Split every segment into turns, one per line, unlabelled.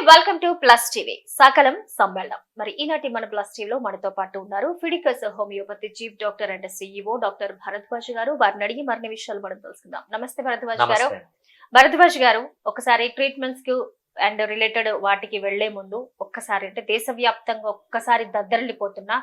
Welcome to plus TV సకలం సమ్మేళనం. మరి ఈనాటి మన ప్లస్ టీవీలో మనతో పాటు ఉన్నారు Fidicus homeopathy chief doctor and CEO doctor Bharadwaj గారు. వారిని అడిగి మరిన్ని విషయాలు మనం తెలుసుకుందాం. నమస్తే భరద్వాజ్ గారు. భరద్వాజ్ గారు, ఒకసారి ట్రీట్మెంట్స్ కు అండ్ రిలేటెడ్ వాటికి వెళ్లే ముందు ఒక్కసారి అంటే దేశవ్యాప్తంగా ఒక్కసారి దద్దరిల్లిపోతున్న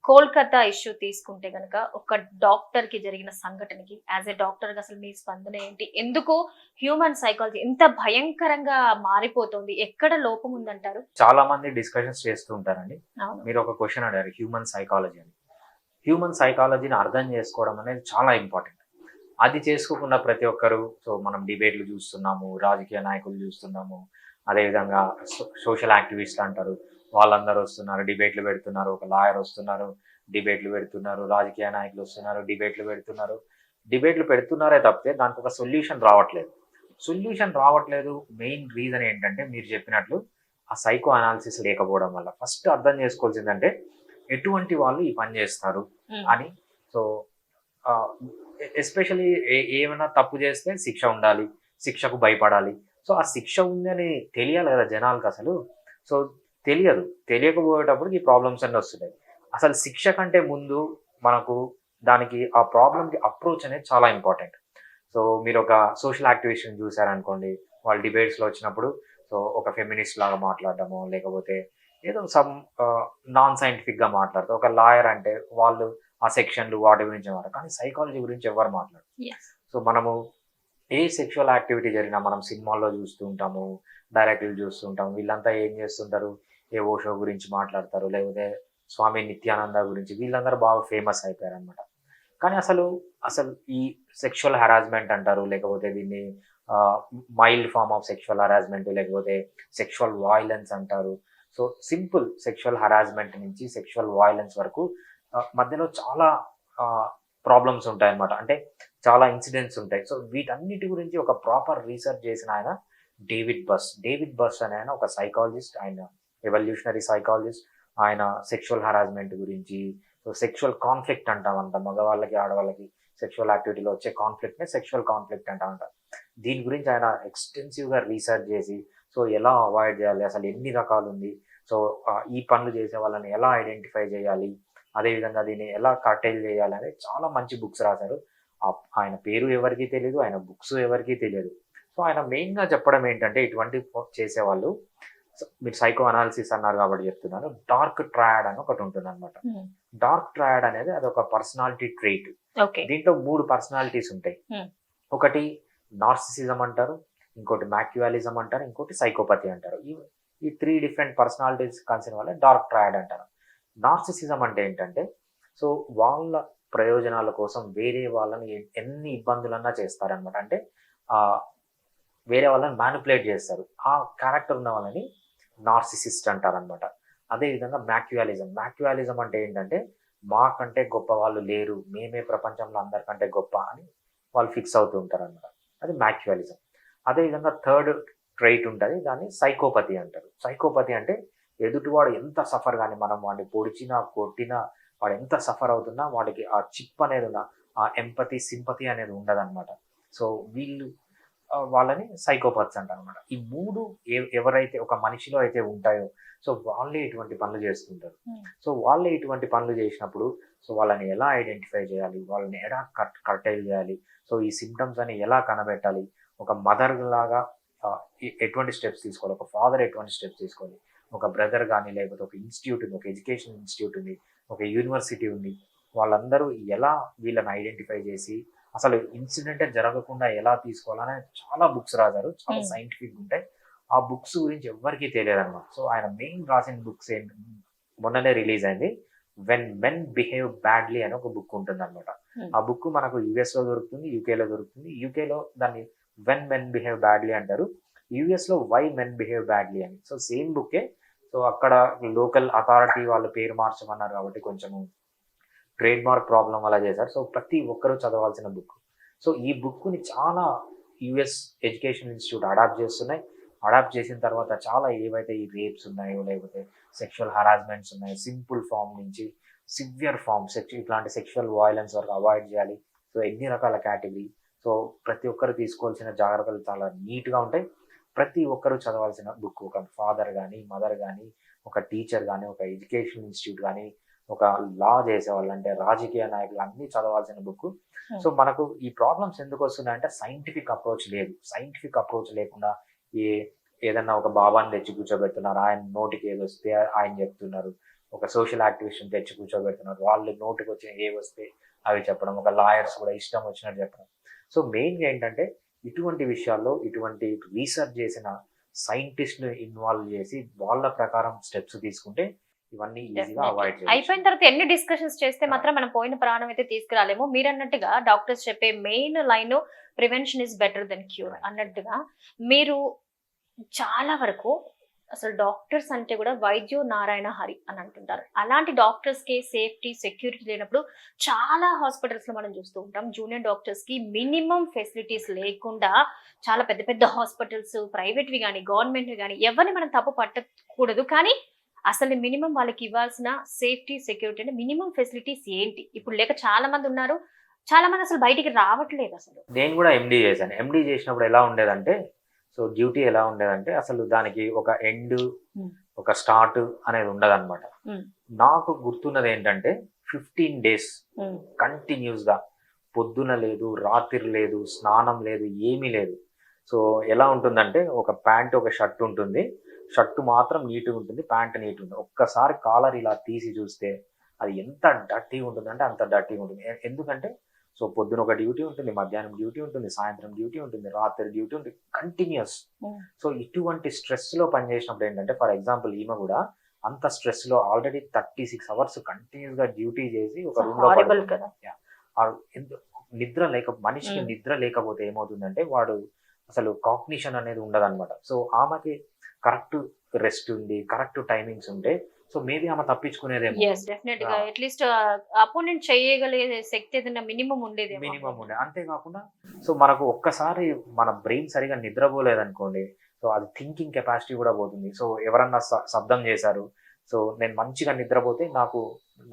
కోల్కతా ఇష్యూ తీసుకుంటే గనక ఒక డాక్టర్ కి జరిగిన సంఘటనకి యాజ్ ఎ డాక్టర్ గా అసలు మీ స్పందన ఏంటి? ఎందుకు హ్యూమన్ సైకాలజీ ఇంత భయంకరంగా మారిపోతుంది? ఎక్కడ లోపం ఉందంటారు?
చాలా మంది డిస్కషన్స్ చేస్తూ ఉంటారండి.
అవును.
మీరు ఒక క్వశ్చన్ అడిగారు, హ్యూమన్ సైకాలజీ అని. హ్యూమన్ సైకాలజీని అర్థం చేసుకోవడం అనేది చాలా ఇంపార్టెంట్. అది చేసుకోకుండా ప్రతి ఒక్కరు, సో మనం డిబేట్లు చూస్తున్నాము, రాజకీయ నాయకులు చూస్తున్నాము, అదేవిధంగా సోషల్ యాక్టివిస్ట్ అంటారు, వాళ్ళందరూ వస్తున్నారు, డిబేట్లు పెడుతున్నారు. ఒక లాయర్ వస్తున్నారు, డిబేట్లు పెడుతున్నారు. రాజకీయ నాయకులు వస్తున్నారు, డిబేట్లు పెడుతున్నారే తప్పితే దానికి ఒక సొల్యూషన్ రావట్లేదు. మెయిన్ రీజన్ ఏంటంటే మీరు చెప్పినట్లు ఆ సైకో అనాలిసిస్ లేకపోవడం వల్ల. ఫస్ట్ అర్థం చేసుకోవాల్సిందంటే ఎటువంటి వాళ్ళు ఈ పని చేస్తారు అని. సో ఎస్పెషలీ ఏమైనా తప్పు చేస్తే శిక్ష ఉండాలి, శిక్షకు భయపడాలి. సో ఆ శిక్ష ఉందని తెలియాలి కదా జనాలకు అసలు. సో తెలియకపోయేటప్పుడు ఈ ప్రాబ్లమ్స్ అన్నీ వస్తున్నాయి. అసలు శిక్ష కంటే ముందు మనకు దానికి ఆ ప్రాబ్లంకి అప్రోచ్ అనేది చాలా ఇంపార్టెంట్. సో మీరు ఒక సోషల్ యాక్టివిస్ట్ చూసారనుకోండి, వాళ్ళు డిబేట్స్లో వచ్చినప్పుడు సో ఒక ఫెమినిస్ట్ లాగా మాట్లాడడము, లేకపోతే ఏదో సమ్ నాన్ సైంటిఫిక్గా మాట్లాడతారు. ఒక లాయర్ అంటే వాళ్ళు ఆ సెక్షన్లు వాటి గురించి మాట్లాడతారు, కానీ సైకాలజీ గురించి ఎవరు మాట్లాడరు. సో మనము ఏ సెక్షువల్ యాక్టివిటీ జరిగినా మనం సినిమాల్లో చూస్తూ ఉంటాము, డైరెక్ట్లు చూస్తూ ఉంటాము. వీళ్ళంతా ఏం చేస్తుంటారు, ఏ ఓషో గురించి మాట్లాడతారు, లేకపోతే స్వామి నిత్యానంద గురించి. వీళ్ళందరూ బాగా ఫేమస్ అయిపోయారు అనమాట. కానీ అసలు ఈ సెక్షువల్ హెరాస్మెంట్ అంటారు, లేకపోతే దీన్ని mild form of sexual harassment, లేకపోతే సెక్షువల్ వాయిలెన్స్ అంటారు. సో సింపుల్ సెక్షువల్ హెరాస్మెంట్ నుంచి సెక్షువల్ వాయిలెన్స్ వరకు మధ్యలో చాలా ప్రాబ్లమ్స్ ఉంటాయి అన్నమాట. అంటే చాలా ఇన్సిడెంట్స్ ఉంటాయి. సో వీటన్నిటి గురించి ఒక ప్రాపర్ రీసెర్చ్ చేసిన ఆయన డేవిడ్ బస్ అనే ఆయన ఒక సైకాలజిస్ట్. ఆయన ఎవల్యూషనరీ సైకాలజిస్ట్. ఆయన సెక్షువల్ హెరాస్మెంట్ గురించి, సో సెక్షువల్ కాన్ఫ్లిక్ట్ అంటామంట, మగవాళ్ళకి ఆడవాళ్ళకి సెక్షువల్ యాక్టివిటీలో వచ్చే కాన్ఫ్లిక్ట్నే సెక్షువల్ కాన్ఫ్లిక్ట్ అంటామంట. దీని గురించి ఆయన ఎక్స్టెన్సివ్గా రీసెర్చ్ చేసి, సో ఎలా అవాయిడ్ చేయాలి, అసలు ఎన్ని రకాలు ఉంది, సో ఈ పనులు చేసే వాళ్ళని ఎలా ఐడెంటిఫై చేయాలి, అదేవిధంగా దీన్ని ఎలా కర్టైల్ చేయాలి అనేది చాలా మంచి బుక్స్ రాశారు. ఆయన పేరు ఎవరికీ తెలియదు, ఆయన బుక్స్ ఎవరికీ తెలియదు. సో ఆయన మెయిన్గా చెప్పడం ఏంటంటే, ఇటువంటి చేసేవాళ్ళు, మీరు సైకో అనాలిసిస్ అన్నారు కాబట్టి చెప్తున్నాను, డార్క్ ట్రయాడ్ అని ఒకటి ఉంటుంది అనమాట. డార్క్ ట్రయాడ్ అనేది అది ఒక పర్సనాలిటీ ట్రైట్. దీంట్లో 3 పర్సనాలిటీస్ ఉంటాయి. ఒకటి నార్సిసిజం అంటారు, ఇంకోటి మ్యాక్యువాలిజం అంటారు, ఇంకోటి సైకోపతి అంటారు. ఈ 3 డిఫరెంట్ పర్సనాలిటీస్ కలిసిన వాళ్ళే డార్క్ ట్రయాడ్ అంటారు. నార్సిసిజం అంటే ఏంటంటే, సో వాళ్ళ ప్రయోజనాల కోసం వేరే వాళ్ళని ఎన్ని ఇబ్బందులన్నా చేస్తారనమాట. అంటే వేరే వాళ్ళని మ్యానిపులేట్ చేస్తారు. ఆ క్యారెక్టర్ ఉన్న వాళ్ళని నార్సిసిస్ట్ అంటారనమాట. అదేవిధంగా మ్యాక్యువాలిజం అంటే ఏంటంటే, మాకంటే గొప్ప వాళ్ళు లేరు, మేమే ప్రపంచంలో అందరికంటే గొప్ప అని వాళ్ళు ఫిక్స్ అవుతూ ఉంటారు అనమాట. అది మ్యాక్యువాలిజం. అదేవిధంగా థర్డ్ ట్రైట్ ఉంటుంది, దాన్ని సైకోపతి అంటారు. సైకోపతి అంటే ఎదుటివాడు ఎంత సఫర్, కానీ మనం వాడిని పొడిచినా కొట్టినా వాడు ఎంత సఫర్ అవుతున్నా వాడికి ఆ చిప్ అనేది ఉన్న ఆ ఎంపతి సింపతి అనేది ఉండదన్నమాట. సో వీళ్ళు వాళ్ళని సైకోపాత్స్ అంటారు అనమాట. ఈ 3 ఎవరైతే ఒక మనిషిలో అయితే ఉంటాయో, సో వాళ్ళే ఇటువంటి పనులు చేస్తుంటారు. సో వాళ్ళే ఇటువంటి పనులు చేసినప్పుడు, సో వాళ్ళని ఎలా ఐడెంటిఫై చేయాలి, వాళ్ళని ఎలా కర్టైల్ చేయాలి, సో ఈ సిమ్టమ్స్ అని ఎలా కనబెట్టాలి, ఒక మదర్ లాగా ఎటువంటి స్టెప్స్ తీసుకోవాలి, ఒక ఫాదర్ ఎటువంటి స్టెప్స్ తీసుకోవాలి, ఒక బ్రదర్ కానీ, లేకపోతే ఒక ఇన్స్టిట్యూట్ ఉంది, ఒక ఎడ్యుకేషన్ ఇన్స్టిట్యూట్ ఉంది, ఒక యూనివర్సిటీ ఉంది, వాళ్ళందరూ ఎలా వీళ్ళని ఐడెంటిఫై చేసి అసలు ఇన్సిడెంటే జరగకుండా ఎలా తీసుకోవాలనే చాలా బుక్స్ రాశారు. చాలా సైంటిఫిక్ ఉంటాయి. ఆ బుక్స్ గురించి ఎవ్వరికీ తెలియదు అనమాట. సో ఆయన మెయిన్ రాసిన బుక్స్ ఏంటి, మొన్ననే రిలీజ్ అయింది, వెన్ మెన్ బిహేవ్ బ్యాడ్లీ అని ఒక బుక్ ఉంటుంది అనమాట. ఆ బుక్ మనకు యుఎస్లో దొరుకుతుంది, యూకేలో దొరుకుతుంది. యూకేలో దాన్ని వెన్ మెన్ బిహేవ్ బ్యాడ్లీ అంటారు, యుఎస్లో వై మెన్ బిహేవ్ బ్యాడ్లీ అని. సో సేమ్ బుక్కే. సో అక్కడ లోకల్ అథారిటీ వాళ్ళు పేరు మార్చమన్నారు కాబట్టి కొంచెము ట్రేడ్ మార్క్ ప్రాబ్లం అలా చేశారు. సో ప్రతి ఒక్కరూ చదవాల్సిన బుక్. సో ఈ బుక్ని చాలా యుఎస్ ఎడ్యుకేషన్ ఇన్స్టిట్యూట్ అడాప్ట్ చేస్తున్నాయి. అడాప్ట్ చేసిన తర్వాత చాలా ఏవైతే ఈ రేప్స్ ఉన్నాయో, లేకపోతే సెక్షువల్ హరాస్మెంట్స్ ఉన్నాయో, సింపుల్ ఫామ్ నుంచి సివియర్ ఫామ్ ఇట్లాంటి సెక్షువల్ వాయిలెన్స్ వరకు అవాయిడ్ చేయాలి. సో ఎన్ని రకాల కేటగిరీ, సో ప్రతి ఒక్కరు తీసుకోవాల్సిన జాగ్రత్తలు చాలా నీట్గా ఉంటాయి. ప్రతి ఒక్కరూ చదవాల్సిన బుక్. ఒక ఫాదర్ కానీ, మదర్ కానీ, ఒక టీచర్ కానీ, ఒక ఎడ్యుకేషన్ ఇన్స్టిట్యూట్ కానీ, ఒక లా చేసేవాళ్ళు అంటే రాజకీయ నాయకులు అన్నీ చదవాల్సిన బుక్. సో మనకు ఈ ప్రాబ్లమ్స్ ఎందుకు వస్తున్నాయంటే సైంటిఫిక్ అప్రోచ్ లేదు. సైంటిఫిక్ అప్రోచ్ లేకుండా ఏదన్నా ఒక బాబాని తెచ్చి కూర్చోబెడుతున్నారు, ఆయన నోటికి ఏది వస్తే ఆయన చెప్తున్నారు. ఒక సోషల్ యాక్టివిస్ట్ తెచ్చి కూర్చోబెడుతున్నారు, వాళ్ళు నోటికి వచ్చి ఏ వస్తే అవి చెప్పడం. ఒక లాయర్స్ కూడా ఇష్టం వచ్చినట్టు చెప్పడం. సో మెయిన్గా ఏంటంటే ఇటువంటి విషయాల్లో ఇటువంటి రీసెర్చ్ చేసిన సైంటిస్ట్ని ఇన్వాల్వ్ చేసి వాళ్ళ ప్రకారం స్టెప్స్ తీసుకుంటే ఇవన్నీ ఈజీగా అవాయిడ్
అయిపోయిన తర్వాత ఎన్ని డిస్కషన్స్ చేస్తే మాత్రం మనం పోయిన ప్రాణం అయితే తీసుకురాలేము. మీరు అన్నట్టుగా డాక్టర్స్ చెప్పే main line prevention is better than cure అన్నట్టుగా మీరు చాలా వరకు అసలు డాక్టర్స్ అంటే కూడా వైద్యో నారాయణ హరి అని అంటుంటారు. అలాంటి డాక్టర్స్ కి సేఫ్టీ సెక్యూరిటీ లేనప్పుడు చాలా హాస్పిటల్స్ లో మనం చూస్తూ ఉంటాం జూనియర్ డాక్టర్స్ కి మినిమం ఫెసిలిటీస్ లేకుండా చాలా పెద్ద పెద్ద హాస్పిటల్స్ ప్రైవేట్వి కానీ గవర్నమెంట్ కానీ ఎవరిని మనం తప్పు పట్టకూడదు. కానీ అసలు మినిమం వాళ్ళకి ఇవ్వాల్సిన సేఫ్టీ సెక్యూరిటీ అంటే మినిమం ఫెసిలిటీస్ ఏంటి ఇప్పుడు లేక చాలా మంది ఉన్నారు. చాలా మంది అసలు బయటికి రావట్లేదు. అసలు
నేను కూడా ఎండి చేశాను. ఎండి చేసినప్పుడు ఎలా ఉండేదంటే సో డ్యూటీ ఎలా ఉండేదంటే అసలు దానికి ఒక ఎండ్ ఒక స్టార్ట్ అనేది ఉండదన్నమాట. నాకు గుర్తున్నది ఏంటంటే 15 days కంటిన్యూస్ గా పొద్దున లేదు, రాత్రి లేదు, స్నానం లేదు, ఏమీ లేదు. సో ఎలా ఉంటుందంటే ఒక ప్యాంట్ ఒక షర్ట్ ఉంటుంది, షర్ట్ మాత్రం నీట్గా ఉంటుంది, ప్యాంట్ నీట్ ఉంటుంది. ఒక్కసారి కాలర్ ఇలా తీసి చూస్తే అది ఎంత డర్టీగా ఉంటుంది అంటే అంత డర్టీగా ఉంటుంది. ఎందుకంటే సో పొద్దున ఒక డ్యూటీ ఉంటుంది, మధ్యాహ్నం డ్యూటీ ఉంటుంది, సాయంత్రం డ్యూటీ ఉంటుంది, రాత్రి డ్యూటీ ఉంటుంది, కంటిన్యూస్. సో ఇటువంటి స్ట్రెస్ లో పనిచేసినప్పుడు ఏంటంటే ఫర్ ఎగ్జాంపుల్ ఈమె కూడా అంత స్ట్రెస్ లో ఆల్రెడీ 36 hours కంటిన్యూస్ గా డ్యూటీ చేసి ఒక రూమ్ లో నిద్ర మనిషికి నిద్ర లేకపోతే ఏమవుతుందంటే వాడు అసలు కాగ్నిషన్ అనేది ఉండదన్నమాట. సో ఆమెకి కరెక్ట్ రెస్ట్ ఉంది, కరెక్ట్ టైమింగ్స్ ఉంటే సో మేబీ ఆమె తప్పించుకునేదేమో.
డెఫినెట్ గా అట్లీస్ట్ అపోనెంట్ చేయగలిగే శక్తి ఏదైనా మినిమం ఉండేది.
అంతేకాకుండా సో మనకు ఒక్కసారి మన బ్రెయిన్ సరిగా నిద్రపోలేదనుకోండి సో అది థింకింగ్ కెపాసిటీ కూడా పోతుంది. సో ఎవరన్నా శబ్దం చేశారు, సో నేను మంచిగా నిద్రపోతే నాకు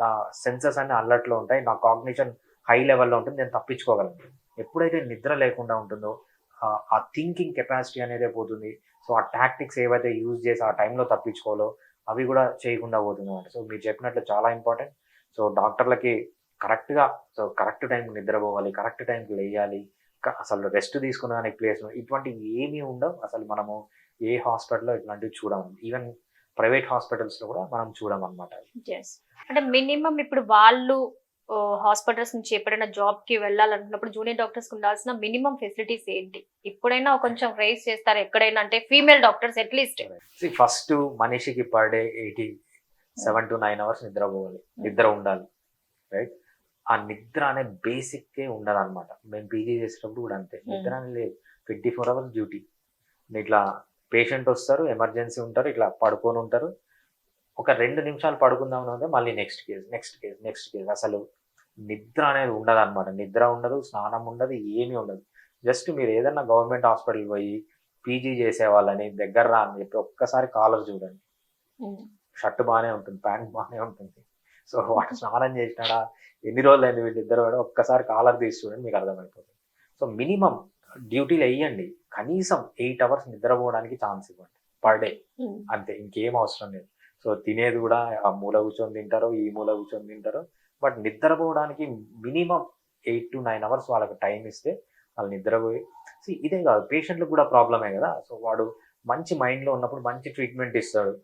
నా సెన్సెస్ అన్ని అలర్ట్లో ఉంటాయి, నా కాగ్నిషన్ హై లెవెల్లో ఉంటుంది, నేను తప్పించుకోగలను. ఎప్పుడైతే నిద్ర లేకుండా ఉంటుందో ఆ థింకింగ్ కెపాసిటీ అనేది పోతుంది. సో ఆ టాక్టిక్స్ ఏవైతే యూజ్ చేసి ఆ టైంలో తప్పించుకోవాలో అవి కూడా చేయకుండా పోతుంది అన్నమాట. సో మీరు చెప్పినట్లు చాలా ఇంపార్టెంట్. సో డాక్టర్లకి కరెక్ట్గా సో కరెక్ట్ టైంకి నిద్రపోవాలి, కరెక్ట్ టైంకి లేయాలి, అసలు రెస్ట్ తీసుకునేదానికి ప్లేస్ ఇటువంటివి ఏమీ ఉండవు. అసలు మనము ఏ హాస్పిటల్లో ఇట్లాంటివి చూడము, ఈవెన్ ప్రైవేట్ హాస్పిటల్స్లో కూడా మనం చూడమన్నమాట.
అంటే మినిమం ఇప్పుడు వాళ్ళు హాస్పిటల్స్ నుంచి ఎప్పుడైనా జాబ్ కి వెళ్ళాలనుకున్నప్పుడు జూనియర్ డాక్టర్స్ ఉండాల్సిన మినిమం ఫెసిలిటీస్ ఏంటి? ఇప్పుడైనా కొంచెం రైజ్ చేస్తారు ఎక్కడైనా అంటే ఫీమేల్ డాక్టర్స్ అట్లీస్ట్
ఫస్ట్ మనిషికి పర్ డే 7 to 9 hours నిద్రపోవాలి, నిద్ర ఉండాలి, రైట్? ఆ నిద్ర అనే బేసిక్ ఉండదు అనమాట. మేము పీజీ చేసేటప్పుడు కూడా అంతే, నిద్ర అనేది లేదు. 24 hours డ్యూటీ. ఇట్లా పేషెంట్ వస్తారు, ఎమర్జెన్సీ ఉంటారు, ఇట్లా పడుకొని ఉంటారు, ఒక 2 నిమిషాలు పడుకుందాం అంటే మళ్ళీ నెక్స్ట్ కేసు. అసలు నిద్ర అనేది ఉండదు అనమాట. నిద్ర ఉండదు, స్నానం ఉండదు, ఏమీ ఉండదు. జస్ట్ మీరు ఏదన్నా గవర్నమెంట్ హాస్పిటల్ పోయి పీజీ చేసే వాళ్ళని దగ్గర రా అని చెప్పి ఒక్కసారి కాలర్ చూడండి, షర్ట్ బాగానే ఉంటుంది, ప్యాంట్ బాగానే ఉంటుంది. సో వాడు స్నానం చేసినాడా, ఎన్ని రోజులు అయింది వీళ్ళిద్దరు కూడా ఒక్కసారి కాలర్ తీసి చూడండి, మీకు అర్థమైపోతుంది. సో మినిమం డ్యూటీలు వేయండి, కనీసం 8 hours నిద్రపోవడానికి ఛాన్స్ ఇవ్వండి పర్ డే, అంతే, ఇంకేం అవసరం లేదు. సో తినేది కూడా ఆ మూల కూర్చొని తింటారో ఈ మూల కూర్చొని తింటారో, బట్ నిద్రపోవడానికి మినిమం 8 to 9 hours వాళ్ళకి టైం ఇస్తే వాళ్ళు నిద్రపోయి ఇదే కాదు పేషెంట్లకు కూడా ప్రాబ్లమే కదా. సో వాడు మంచి మైండ్లో ఉన్నప్పుడు మంచి ట్రీట్మెంట్ ఇస్తాడు,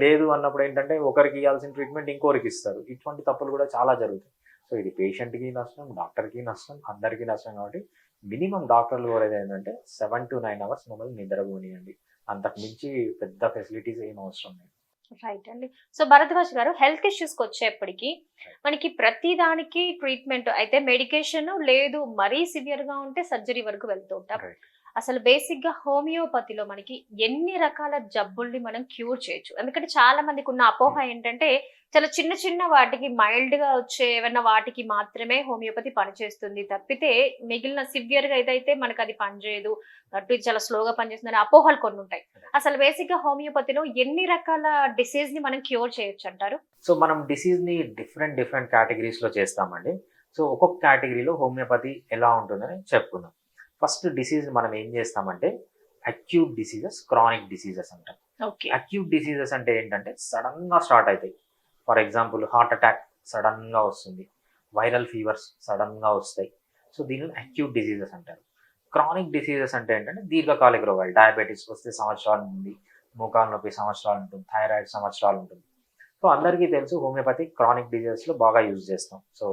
లేదు అన్నప్పుడు ఏంటంటే ఒకరికి ఇవ్వాల్సిన ట్రీట్మెంట్ ఇంకొకరికి ఇస్తారు. ఇటువంటి తప్పులు కూడా చాలా జరుగుతాయి. సో ఇది పేషెంట్కి నష్టం, డాక్టర్కి నష్టం, అందరికీ నష్టం. కాబట్టి మినిమం డాక్టర్లు కోరేది ఏంటంటే 7 to 9 hours మమ్మల్ని నిద్రపోనియండి, అంతకు మించి పెద్ద ఫెసిలిటీస్ ఏం అవసరం లేదు.
రైట్ అండి. సో భరద్వాజ్ గారు, హెల్త్ ఇష్యూస్కి వచ్చేప్పటికి మనకి ప్రతి దానికి ట్రీట్మెంట్ అయితే మెడికేషన్ లేదు, మరీ సివియర్ గా ఉంటే సర్జరీ వరకు వెళ్తూ ఉంటాం. అసలు బేసిక్ గా హోమియోపతిలో మనకి ఎన్ని రకాల జబ్బుల్ని మనం క్యూర్ చేయొచ్చు? ఎందుకంటే చాలా మందికి ఉన్న అపోహ ఏంటంటే చాలా చిన్న చిన్న వాటికి మైల్డ్ గా వచ్చే ఏమైనా వాటికి మాత్రమే హోమియోపతి పనిచేస్తుంది తప్పితే మిగిలిన సివియర్ గా ఏదైతే మనకు అది పనిచేయదు, అటు చాలా స్లోగా పనిచేస్తుందని అపోహలు కొన్ని ఉంటాయి. అసలు బేసిక్ గా హోమియోపతిలో ఎన్ని రకాల డిసీజ్ ని మనం క్యూర్ చేయొచ్చు అంటారు?
సో మనం డిసీజ్ ని డిఫరెంట్ కేటగిరీస్ లో చేస్తామండి. సో ఒక్కొక్క కేటగిరీలో హోమియోపతి ఎలా ఉంటుందని చెప్పుకుందాం. ఫస్ట్ డిసీజ్ మనం ఏం చేస్తామంటే అక్యూట్ డిసీజెస్, క్రానిక్ డిసీజెస్ అంటాం.
ఓకే.
అక్యూట్ డిసీజెస్ అంటే ఏంటంటే సడన్ గా స్టార్ట్ అవుతాయి. For example heart attack sudden గా వస్తుంది, వైరల్ ఫీవర్స్ సడన్ గా వస్తాయి. సో దీనిని అక్యూట్ డిసీజెస్ అంటారు. క్రానిక్ డిసీజెస్ అంటే ఏంటంటే దీర్ఘకాలిక రోగాలు. డయాబెటీస్ వస్తే సంవత్సరాలు ఉంది, మోకాలు నొప్పి సంవత్సరాలు ఉంటుంది, థైరాయిడ్ సంవత్సరాలు ఉంటుంది. సో అందరికీ తెలుసు హోమియోపతి క్రానిక్ డిసీజెస్ లో బాగా యూజ్ చేస్తాం. So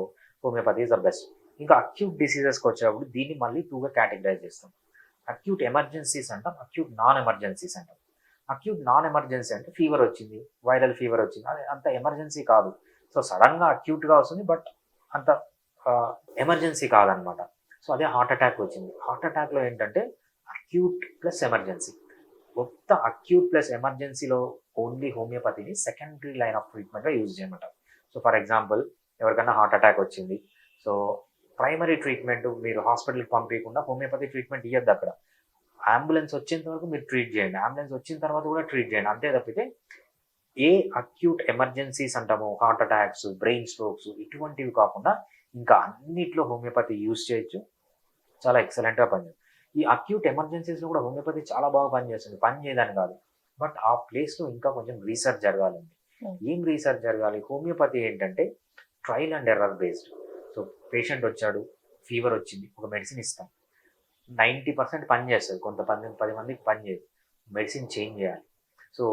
homeopathy is the best. ఇంకా అక్యూట్ డిసీజెస్కి వచ్చేటప్పుడు దీన్ని మళ్ళీ టూగా కేటగిరైజ్ చేస్తాం. అక్యూట్ ఎమర్జెన్సీస్ అంటాం, అక్యూట్ నాన్ ఎమర్జెన్సీస్ అంటాం. అక్యూట్ నాన్ ఎమర్జెన్సీ అంటే ఫీవర్ వచ్చింది, వైరల్ ఫీవర్ వచ్చింది, అది అంత ఎమర్జెన్సీ కాదు. సో సడన్ గా అక్యూట్ గా వస్తుంది, బట్ అంత ఎమర్జెన్సీ కాదనమాట. సో అదే హార్ట్ అటాక్ వచ్చింది. హార్ట్ అటాక్ లో ఏంటంటే అక్యూట్ ప్లస్ ఎమర్జెన్సీ. కొత్త అక్యూట్ ప్లస్ ఎమర్జెన్సీలో ఓన్లీ హోమియోపతిని సెకండరీ లైన్ ఆఫ్ ట్రీట్మెంట్ గా యూజ్ చేయమంటాం. సో ఫర్ ఎగ్జాంపుల్ ఎవరికైనా హార్ట్ అటాక్ వచ్చింది, సో ప్రైమరీ ట్రీట్మెంట్ మీరు హాస్పిటల్కి పంపించకుండా హోమియోపతి ట్రీట్మెంట్ ఇవ్వద్దు. అక్కడ అంబులెన్స్ వచ్చేంత వరకు మీరు ట్రీట్ చేయండి, అంబులెన్స్ వచ్చిన తర్వాత కూడా ట్రీట్ చేయండి. అంతే తప్పితే ఏ అక్యూట్ ఎమర్జెన్సీస్ అంటామో హార్ట్ అటాక్స్, బ్రెయిన్ స్ట్రోక్స్ ఇటువంటివి కాకుండా ఇంకా అన్నిట్లో హోమియోపతి యూజ్ చేయొచ్చు, చాలా ఎక్సలెంట్గా పనిచేస్తుంది. ఈ అక్యూట్ ఎమర్జెన్సీస్లో కూడా హోమియోపతి చాలా బాగా పనిచేస్తుంది, పని చేయదని కాదు, బట్ ఆ ప్లేస్లో ఇంకా కొంచెం రీసెర్చ్ జరగాలండి. ఏం రీసెర్చ్ జరగాలి? హోమియోపతి ఏంటంటే trial and error based. So patient వచ్చాడు, ఫీవర్ వచ్చింది, ఒక మెడిసిన్ ఇస్తాం, 90% పని చేస్తుంది, కొంత 10 మందికి పని చేయదు, మెడిసిన్ చేంజ్ చేయాలి. సో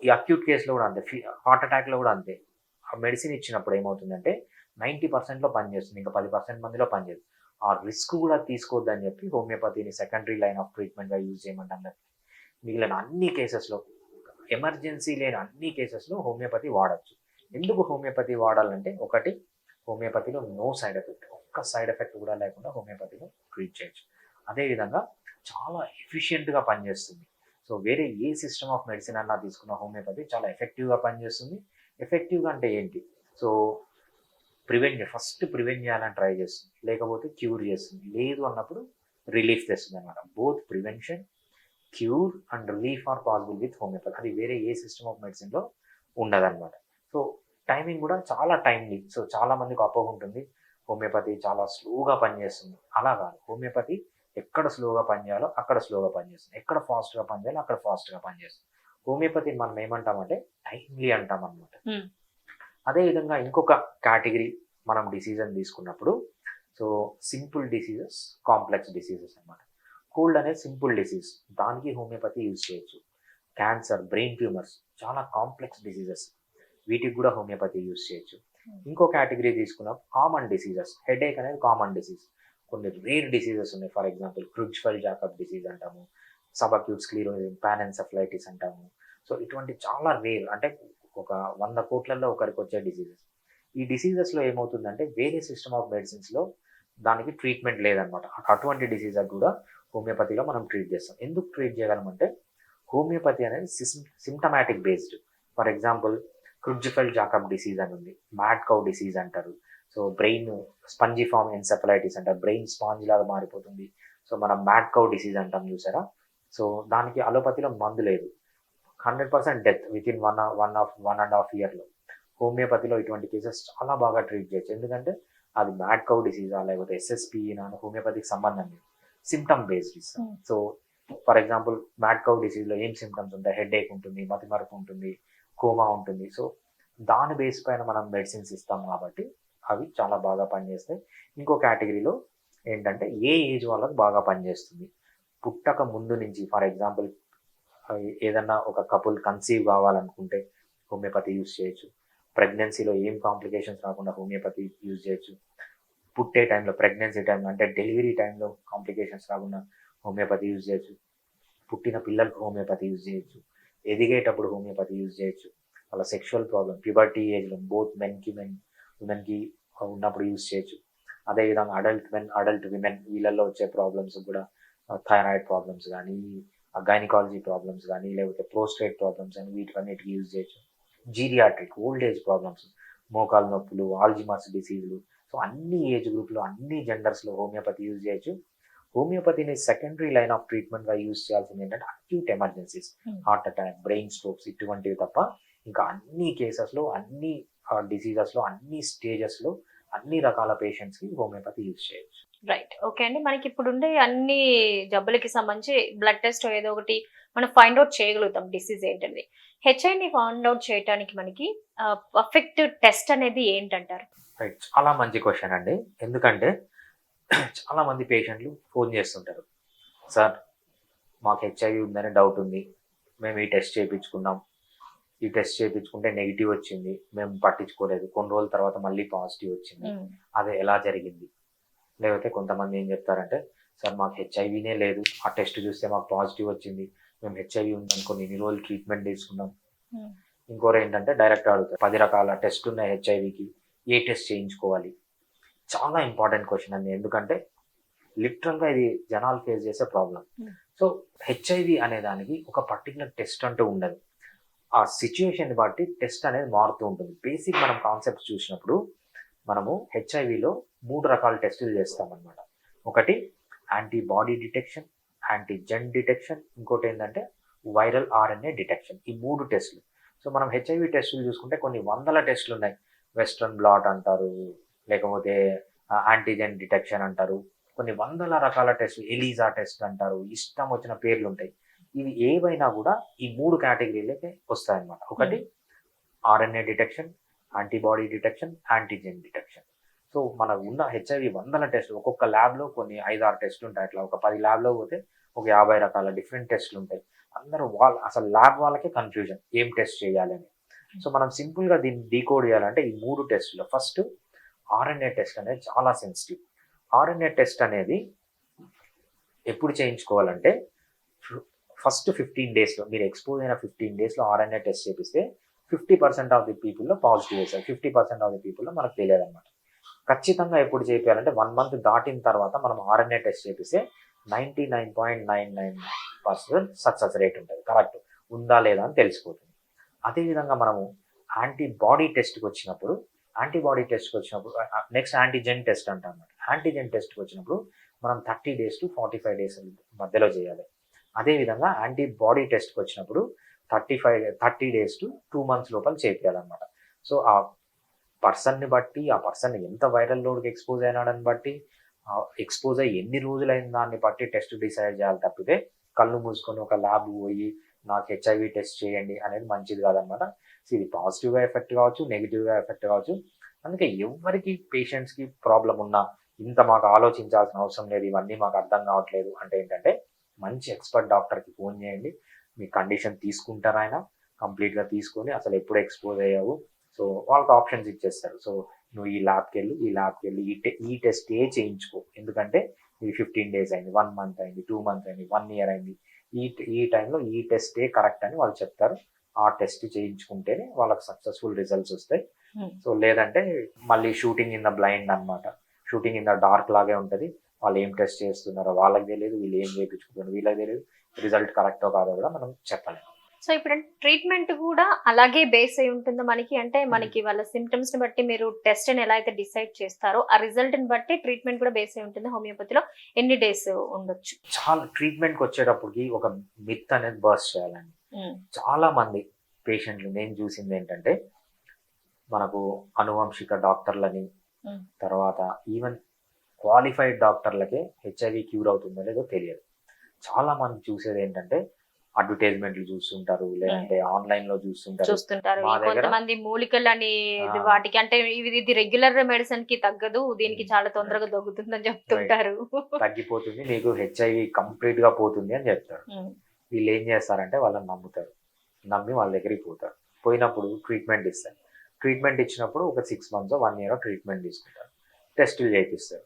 ఈ అక్యూట్ కేసులో కూడా అంతే, హార్ట్ అటాక్లో కూడా అంతే. ఆ మెడిసిన్ ఇచ్చినప్పుడు ఏమవుతుందంటే 90%లో పనిచేస్తుంది, ఇంకా 10% మందిలో పనిచేయదు. ఆ రిస్క్ కూడా తీసుకోవద్దని చెప్పి హోమియోపతిని సెకండరీ లైన్ ఆఫ్ ట్రీట్మెంట్గా యూజ్ చేయమంటాం. మిగిలిన అన్ని కేసెస్లో, ఎమర్జెన్సీ లేని అన్ని కేసెస్లో హోమియోపతి వాడచ్చు. ఎందుకు హోమియోపతి వాడాలంటే, ఒకటి, హోమియోపతిలో నో సైడ్ ఎఫెక్ట్, ఒక్క సైడ్ ఎఫెక్ట్ కూడా లేకుండా హోమియోపతిలో ట్రీట్ చేయొచ్చు. అదేవిధంగా చాలా ఎఫిషియెంట్గా పనిచేస్తుంది. సో వేరే ఏ సిస్టమ్ ఆఫ్ మెడిసిన్ అన్నా తీసుకున్న హోమియోపతి చాలా ఎఫెక్టివ్గా పనిచేస్తుంది. ఎఫెక్టివ్గా అంటే ఏంటి? సో ఫస్ట్ ప్రివెంట్ చేయాలని ట్రై చేస్తుంది, లేకపోతే క్యూర్ చేస్తుంది, లేదు అన్నప్పుడు రిలీఫ్ తెస్తుంది అనమాట. Both prevention, cure and relief are possible with homeopathy. అది వేరే ఏ సిస్టమ్ ఆఫ్ మెడిసిన్లో ఉండదన్నమాట. సో టైమింగ్ కూడా చాలా టైమ్లీ. సో చాలా మందికి అపోహ ఉంటుంది హోమియోపతి చాలా స్లోగా పనిచేస్తుంది. అలా కాదు, హోమియోపతి ఎక్కడ స్లోగా పనిచేయాలో అక్కడ స్లోగా పనిచేస్తుంది, ఎక్కడ ఫాస్ట్గా పనిచేయాలో అక్కడ ఫాస్ట్గా పనిచేస్తుంది. హోమియోపతిని మనం ఏమంటామంటే టైమ్లీ అంటాం అనమాట. అదేవిధంగా ఇంకొక కేటగిరీ మనం డిసీజన్ తీసుకున్నప్పుడు, so simple diseases, complex diseases అనమాట. కోల్డ్ అనేది సింపుల్ డిసీజ్, దానికి హోమియోపతి యూజ్ చేయొచ్చు. క్యాన్సర్, బ్రెయిన్ ట్యూమర్స్ చాలా కాంప్లెక్స్ డిసీజెస్, వీటికి కూడా హోమియోపతి యూజ్ చేయొచ్చు. ఇంకో కేటగిరీ తీసుకున్నాం కామన్ డిసీజెస్. హెడేక్ అనేది కామన్ డిసీజ్. కొన్ని రేర్ డిసీజెస్ ఉన్నాయి, for example Creutzfeldt Jakob disease అంటాము, సబక్యూట్ స్క్లీరోసిస్, పానెన్సెఫలైటిస్ అంటాము. సో ఇటువంటి చాలా రేర్, అంటే ఒక 100 కోట్లలో ఒకరికి వచ్చే డిసీజెస్. ఈ డిసీజెస్లో ఏమవుతుందంటే వేరే సిస్టమ్ ఆఫ్ మెడిసిన్స్లో దానికి ట్రీట్మెంట్ లేదనమాట. అటువంటి డిసీజెస్ కూడా హోమియోపతిలో మనం ట్రీట్ చేస్తాం. ఎందుకు ట్రీట్ చేయగలమంటే హోమియోపతి అనేది symptomatic based. For example Creutzfeldt Jakob disease అని ఉంది, మ్యాడ్ కౌ డిసీజ్ అంటారు. సో బ్రెయిన్ స్పంజిఫామ్ ఎన్సెఫలైటిస్ అంటారు, బ్రెయిన్ స్పాంజ్ లాగా మారిపోతుంది. సో మనం మ్యాడ్ కౌ డిసీజ్ అంటాం చూసారా. సో దానికి అలోపతిలో మందు లేదు, 100% డెత్ విత్ ఇన్ 1.5 ఇయర్లో. హోమియోపతిలో ఇటువంటి కేసెస్ చాలా బాగా ట్రీట్ చేయొచ్చు, ఎందుకంటే అది మ్యాడ్ కౌ డిసీజా లేకపోతే ఎస్ఎస్పి హోమియోపతికి సంబంధం లేదు, సిమ్టమ్ బేస్డ్ ఇస్తాం. So for example mad cow డిసీజ్లో ఏం సిమ్టమ్స్ ఉంటాయి? హెడేక్ ఉంటుంది, మతిమరుపు ఉంటుంది, కోమా ఉంటుంది. సో దాని బేస్ పైన మనం మెడిసిన్స్ ఇస్తాం కాబట్టి అవి చాలా బాగా పనిచేస్తాయి. ఇంకో కేటగిరీలో ఏంటంటే ఏ ఏజ్ వాళ్ళకి బాగా పనిచేస్తుంది? పుట్టక ముందు నుంచి, ఫర్ ఎగ్జాంపుల్ ఏదన్నా ఒక కపుల్ కన్సీవ్ కావాలనుకుంటే హోమియోపతి యూజ్ చేయొచ్చు. ప్రెగ్నెన్సీలో ఏం కాంప్లికేషన్స్ రాకుండా హోమియోపతి యూజ్ చేయొచ్చు. పుట్టే టైంలో, ప్రెగ్నెన్సీ టైంలో అంటే డెలివరీ టైంలో కాంప్లికేషన్స్ రాకుండా హోమియోపతి యూజ్ చేయొచ్చు. పుట్టిన పిల్లలకు హోమియోపతి యూజ్ చేయొచ్చు. ఎదిగేటప్పుడు హోమియోపతి యూజ్ చేయొచ్చు. వాళ్ళ సెక్షువల్ ప్రాబ్లమ్, ప్యూబర్టీ ఏజ్లో బోత్ ఉమెన్కి ఉన్నప్పుడు యూజ్ చేయొచ్చు. అదేవిధంగా అడల్ట్ విమెన్ వీళ్ళల్లో వచ్చే ప్రాబ్లమ్స్ కూడా, థైరాయిడ్ ప్రాబ్లమ్స్ కానీ, గైనకాలజీ ప్రాబ్లమ్స్ కానీ, లేకపోతే ప్రోస్టేట్ ప్రాబ్లమ్స్ అని వీటికన్నిటికి యూజ్ చేయొచ్చు. జీరియాట్రిక్ ఓల్డ్ ఏజ్ ప్రాబ్లమ్స్, మోకాలు నొప్పులు, ఆల్జిమర్స్ డిసీజులు. సో అన్ని ఏజ్ గ్రూప్లో, అన్ని జెండర్స్లో హోమియోపతి యూజ్ చేయొచ్చు. హోమియోపతిని సెకండరీ లైన్ ఆఫ్ ట్రీట్మెంట్గా యూజ్ చేయాల్సింది ఏంటంటే acute emergencies, heart attack, brain strokes ఇటువంటివి తప్ప ఇంకా అన్ని కేసెస్లో, అన్ని డిసీజెస్లో, అన్ని స్టేజెస్లో, అన్ని రకాల పేషెంట్స్కి హోమియోపతి యూజ్ చేయొచ్చు.
రైట్. ఓకే అండి. మనకి ఇప్పుడుండే అన్ని జబ్బులకి సంబంధించి బ్లడ్ టెస్ట్ ఏదో ఒకటి మనం ఫైండ్ ఔట్ చేయగలుగుతాం డిసీజ్ ఏంటనేది. హెచ్ఐవి ఫైండ్ ఔట్ చేయటానికి మనకి పర్ఫెక్ట్ టెస్ట్ అనేది ఏంటంటారు?
రైట్. చాలా మంచి క్వెషన్ అండి. ఎందుకంటే చాలా మంది పేషెంట్లు ఫోన్ చేస్తుంటారు. సార్, మాకు హెచ్ఐవి ఉందని డౌట్ ఉంది. మేము ఈ టెస్ట్ చేయించుకున్నాం. ఈ టెస్ట్ చేయించుకుంటే నెగిటివ్ వచ్చింది. మేము పట్టించుకోలేదు. కొన్ని రోజుల తర్వాత మళ్ళీ పాజిటివ్ వచ్చింది.
హ్మ్.
అది ఎలా జరిగింది? లేకపోతే కొంతమంది ఏం చెప్తారంటే, సార్ మాకు హెచ్ఐవినే లేదు. ఆ టెస్ట్ చూస్తే మాకు పాజిటివ్ వచ్చింది. మేము హెచ్ఐవి ఉందనుకోని ఇన్ని రోజులు ట్రీట్మెంట్ తీసుకున్నాం.
హ్మ్.
ఇంకోరు ఏంటంటే డైరెక్ట్ అడుగుతారు. 10 రకాల టెస్టులు ఉన్నాయి హెచ్ఐవికి. ఏ టెస్ట్ చేయించుకోవాలి? చాలా ఇంపార్టెంట్ క్వెషన్ అండి. ఎందుకంటే లిటరల్‌గా ఇది జనాలు ఫేస్ చేసే ప్రాబ్లమ్.
హ్మ్.
సో హెచ్ఐవి అనే దానికి ఒక పర్టిక్యులర్ టెస్ట్ అంటూ ఉండదు. ఆ సిట్యుయేషన్‌ని బట్టి టెస్ట్ అనేది మారుతూ ఉంటుంది. బేసిక్ మనం కాన్సెప్ట్స్ చూసినప్పుడు మనము హెచ్ఐవిలో 3 రకాల టెస్టులు చేస్తామన్నమాట. ఒకటి యాంటీబాడీ డిటెక్షన్, యాంటీజెన్ డిటెక్షన్, ఇంకోటి ఏంటంటే వైరల్ ఆర్ఎన్ఏ డిటెక్షన్. ఈ 3 టెస్టులు. సో మనం హెచ్ఐవి టెస్టులు చూసుకుంటే కొన్ని వందల టెస్టులు ఉన్నాయి. వెస్ట్రన్ బ్లాట్ అంటారు, లేకపోతే యాంటీజెన్ డిటెక్షన్ అంటారు. కొన్ని వందల రకాల టెస్టులు, ఎలీజా టెస్ట్ అంటారు. ఇష్టం వచ్చిన పేర్లు ఉంటాయి. ఇవి ఏవైనా కూడా ఈ 3 కేటగిరీలకే వస్తాయన్నమాట. ఒకటి RNA detection, antibody detection, antigen detection. So మన ఉన్న హెచ్ఐవి వందల టెస్టులు, ఒక్కొక్క ల్యాబ్లో కొన్ని 5-6 టెస్టులు ఉంటాయి. అట్లా ఒక 10 ల్యాబ్లో పోతే ఒక 50 రకాల డిఫరెంట్ టెస్టులు ఉంటాయి. అందరూ అసలు ల్యాబ్ వాళ్ళకే కన్ఫ్యూజన్ ఏం టెస్ట్ చేయాలి అని. సో మనం సింపుల్గా దీన్ని డీకోడ్ చేయాలంటే ఈ 3 టెస్టులు. ఫస్ట్ ఆర్ఎన్ఏ టెస్ట్ అనేది చాలా సెన్సిటివ్. ఆర్ఎన్ఏ టెస్ట్ అనేది ఎప్పుడు చేయించుకోవాలంటే ఫస్ట్ 15 డేస్లో, మీరు ఎక్స్పోజ్ అయిన 15 డేస్లో ఆర్ఎన్ఏ టెస్ట్ చేపిస్తే 50% ఆఫ్ ది పీపుల్లో పాజిటివ్ వేసారు. 50% ఆఫ్ ది పీపుల్లో మనకు తెలియదన్నమాట. ఖచ్చితంగా ఎప్పుడు చేయాలంటే 1 మంత్ దాటిన తర్వాత మనం ఆర్ఎన్ఏ టెస్ట్ చేపిస్తే 99.99% సక్సెస్ రేట్ ఉంటుంది. కరెక్ట్ ఉందా లేదా అని తెలిసిపోతుంది. అదేవిధంగా మనము యాంటీబాడీ టెస్ట్కి వచ్చినప్పుడు నెక్స్ట్ యాంటీజెన్ టెస్ట్ అంటాం. యాంటీజెన్ టెస్ట్కి వచ్చినప్పుడు మనం 30 డేస్ టు 45 డేస్ మధ్యలో చేయాలి. అదేవిధంగా యాంటీబాడీ టెస్ట్కి వచ్చినప్పుడు 30 డేస్ టు 2 మంత్స్ లోపల చేయాలన్నమాట. సో ఆ పర్సన్ని బట్టి, ఆ పర్సన్ ఎంత వైరల్ లోడ్కి ఎక్స్పోజ్ అయినాడని బట్టి, ఎక్స్పోజ్ అయ్యి ఎన్ని రోజులైన దాన్ని బట్టి టెస్ట్ డిసైడ్ చేయాలి తప్పితే కళ్ళు మూసుకొని ఒక ల్యాబ్ పోయి నాకు హెచ్ఐవి టెస్ట్ చేయండి అనేది మంచిది కాదనమాట. సో ఇది పాజిటివ్గా ఎఫెక్ట్ కావచ్చు, నెగిటివ్గా ఎఫెక్ట్ కావచ్చు. అందుకే ఎవరికి పేషెంట్స్కి ప్రాబ్లం ఉన్నా ఇంత మాకు ఆలోచించాల్సిన అవసరం లేదు, ఇవన్నీ మాకు అర్థం కావట్లేదు అంటే ఏంటంటే మంచి ఎక్స్పర్ట్ డాక్టర్కి ఫోన్ చేయండి. మీ కండిషన్ తీసుకుంటారు ఆయన, కంప్లీట్గా తీసుకొని అసలు ఎప్పుడు ఎక్స్పోజ్ అయ్యావు, సో వాళ్ళకి ఆప్షన్స్ ఇచ్చేస్తారు. సో నువ్వు ఈ ల్యాబ్కి వెళ్ళి ఈ టెస్ట్ చేయించుకో. ఎందుకంటే ఇది 15 డేస్ అయింది, 1 మంత్ అయింది, 2 మంత్స్ అయింది, 1 ఇయర్ అయింది, ఈ టైంలో ఈ టెస్టే కరెక్ట్ అని వాళ్ళు చెప్తారు. ఆ టెస్ట్ చేయించుకుంటేనే వాళ్ళకి సక్సెస్ఫుల్ రిజల్ట్స్ వస్తాయి. సో లేదంటే మళ్ళీ షూటింగ్ ఇన్ ద బ్లైండ్ అనమాట. షూటింగ్ ఇన్ ద డార్క్ లాగే ఉంటుంది. వాళ్ళు ఏం టెస్ట్ చేస్తున్నారో వాళ్ళకి తెలియదు, వీళ్ళు ఏం చేయించుకుంటున్నారో వీళ్ళకి తెలియదు. రిజల్ట్ కరెక్టో కాదో కూడా మనం చెప్పలేము.
సో ఇప్పుడు ట్రీట్మెంట్ కూడా అలాగే బేస్ అయి ఉంటుందా మనకి? అంటే మనకి వాళ్ళ సిమ్టమ్స్ ని బట్టి మీరు టెస్ట్ ని ఎలా అయితే డిసైడ్ చేస్తారో ఆ రిజల్ట్ ని బట్టి ట్రీట్మెంట్ కూడా బేస్ అయి ఉంటుంది. హోమియోపతిలో ఎన్ని డేస్ ఉండొచ్చు?
చాలా ట్రీట్మెంట్కి వచ్చేటప్పటికి ఒక మిత్ అనేది బర్స్ట్ చేయాలండి. చాలా మంది పేషెంట్లు నేను చూసింది ఏంటంటే, మనకు అనువంశిక డాక్టర్లని, తర్వాత ఈవెన్ క్వాలిఫైడ్ డాక్టర్లకే హెచ్ఐవి క్యూర్ అవుతుందో లేదో తెలియదు. చాలా మంది చూసేది ఏంటంటే అడ్వర్టైజ్మెంట్లు చూస్తుంటారు, లేదంటే ఆన్లైన్ లో చూస్తుంటారు. మా దగ్గర
కొంతమంది మూలికలు అని వాటికి అంటే ఇది రెగ్యులర్ మెడిసిన్ కి తగ్గదు, దీనికి చాలా తొందరగా తగ్గుతుందని చెప్తుంటారు.
తగ్గిపోతుంది, మీకు హెచ్ఐవి కంప్లీట్ గా పోతుంది అని చెప్తారు. వీళ్ళు ఏం చేస్తారంటే వాళ్ళని నమ్ముతారు, నమ్మి వాళ్ళ దగ్గరికి పోతారు. పోయినప్పుడు ట్రీట్మెంట్ ఇస్తారు. ట్రీట్మెంట్ ఇచ్చినప్పుడు ఒక 6 months 1 year ట్రీట్మెంట్ తీసుకుంటారు. టెస్టులు చేపిస్తే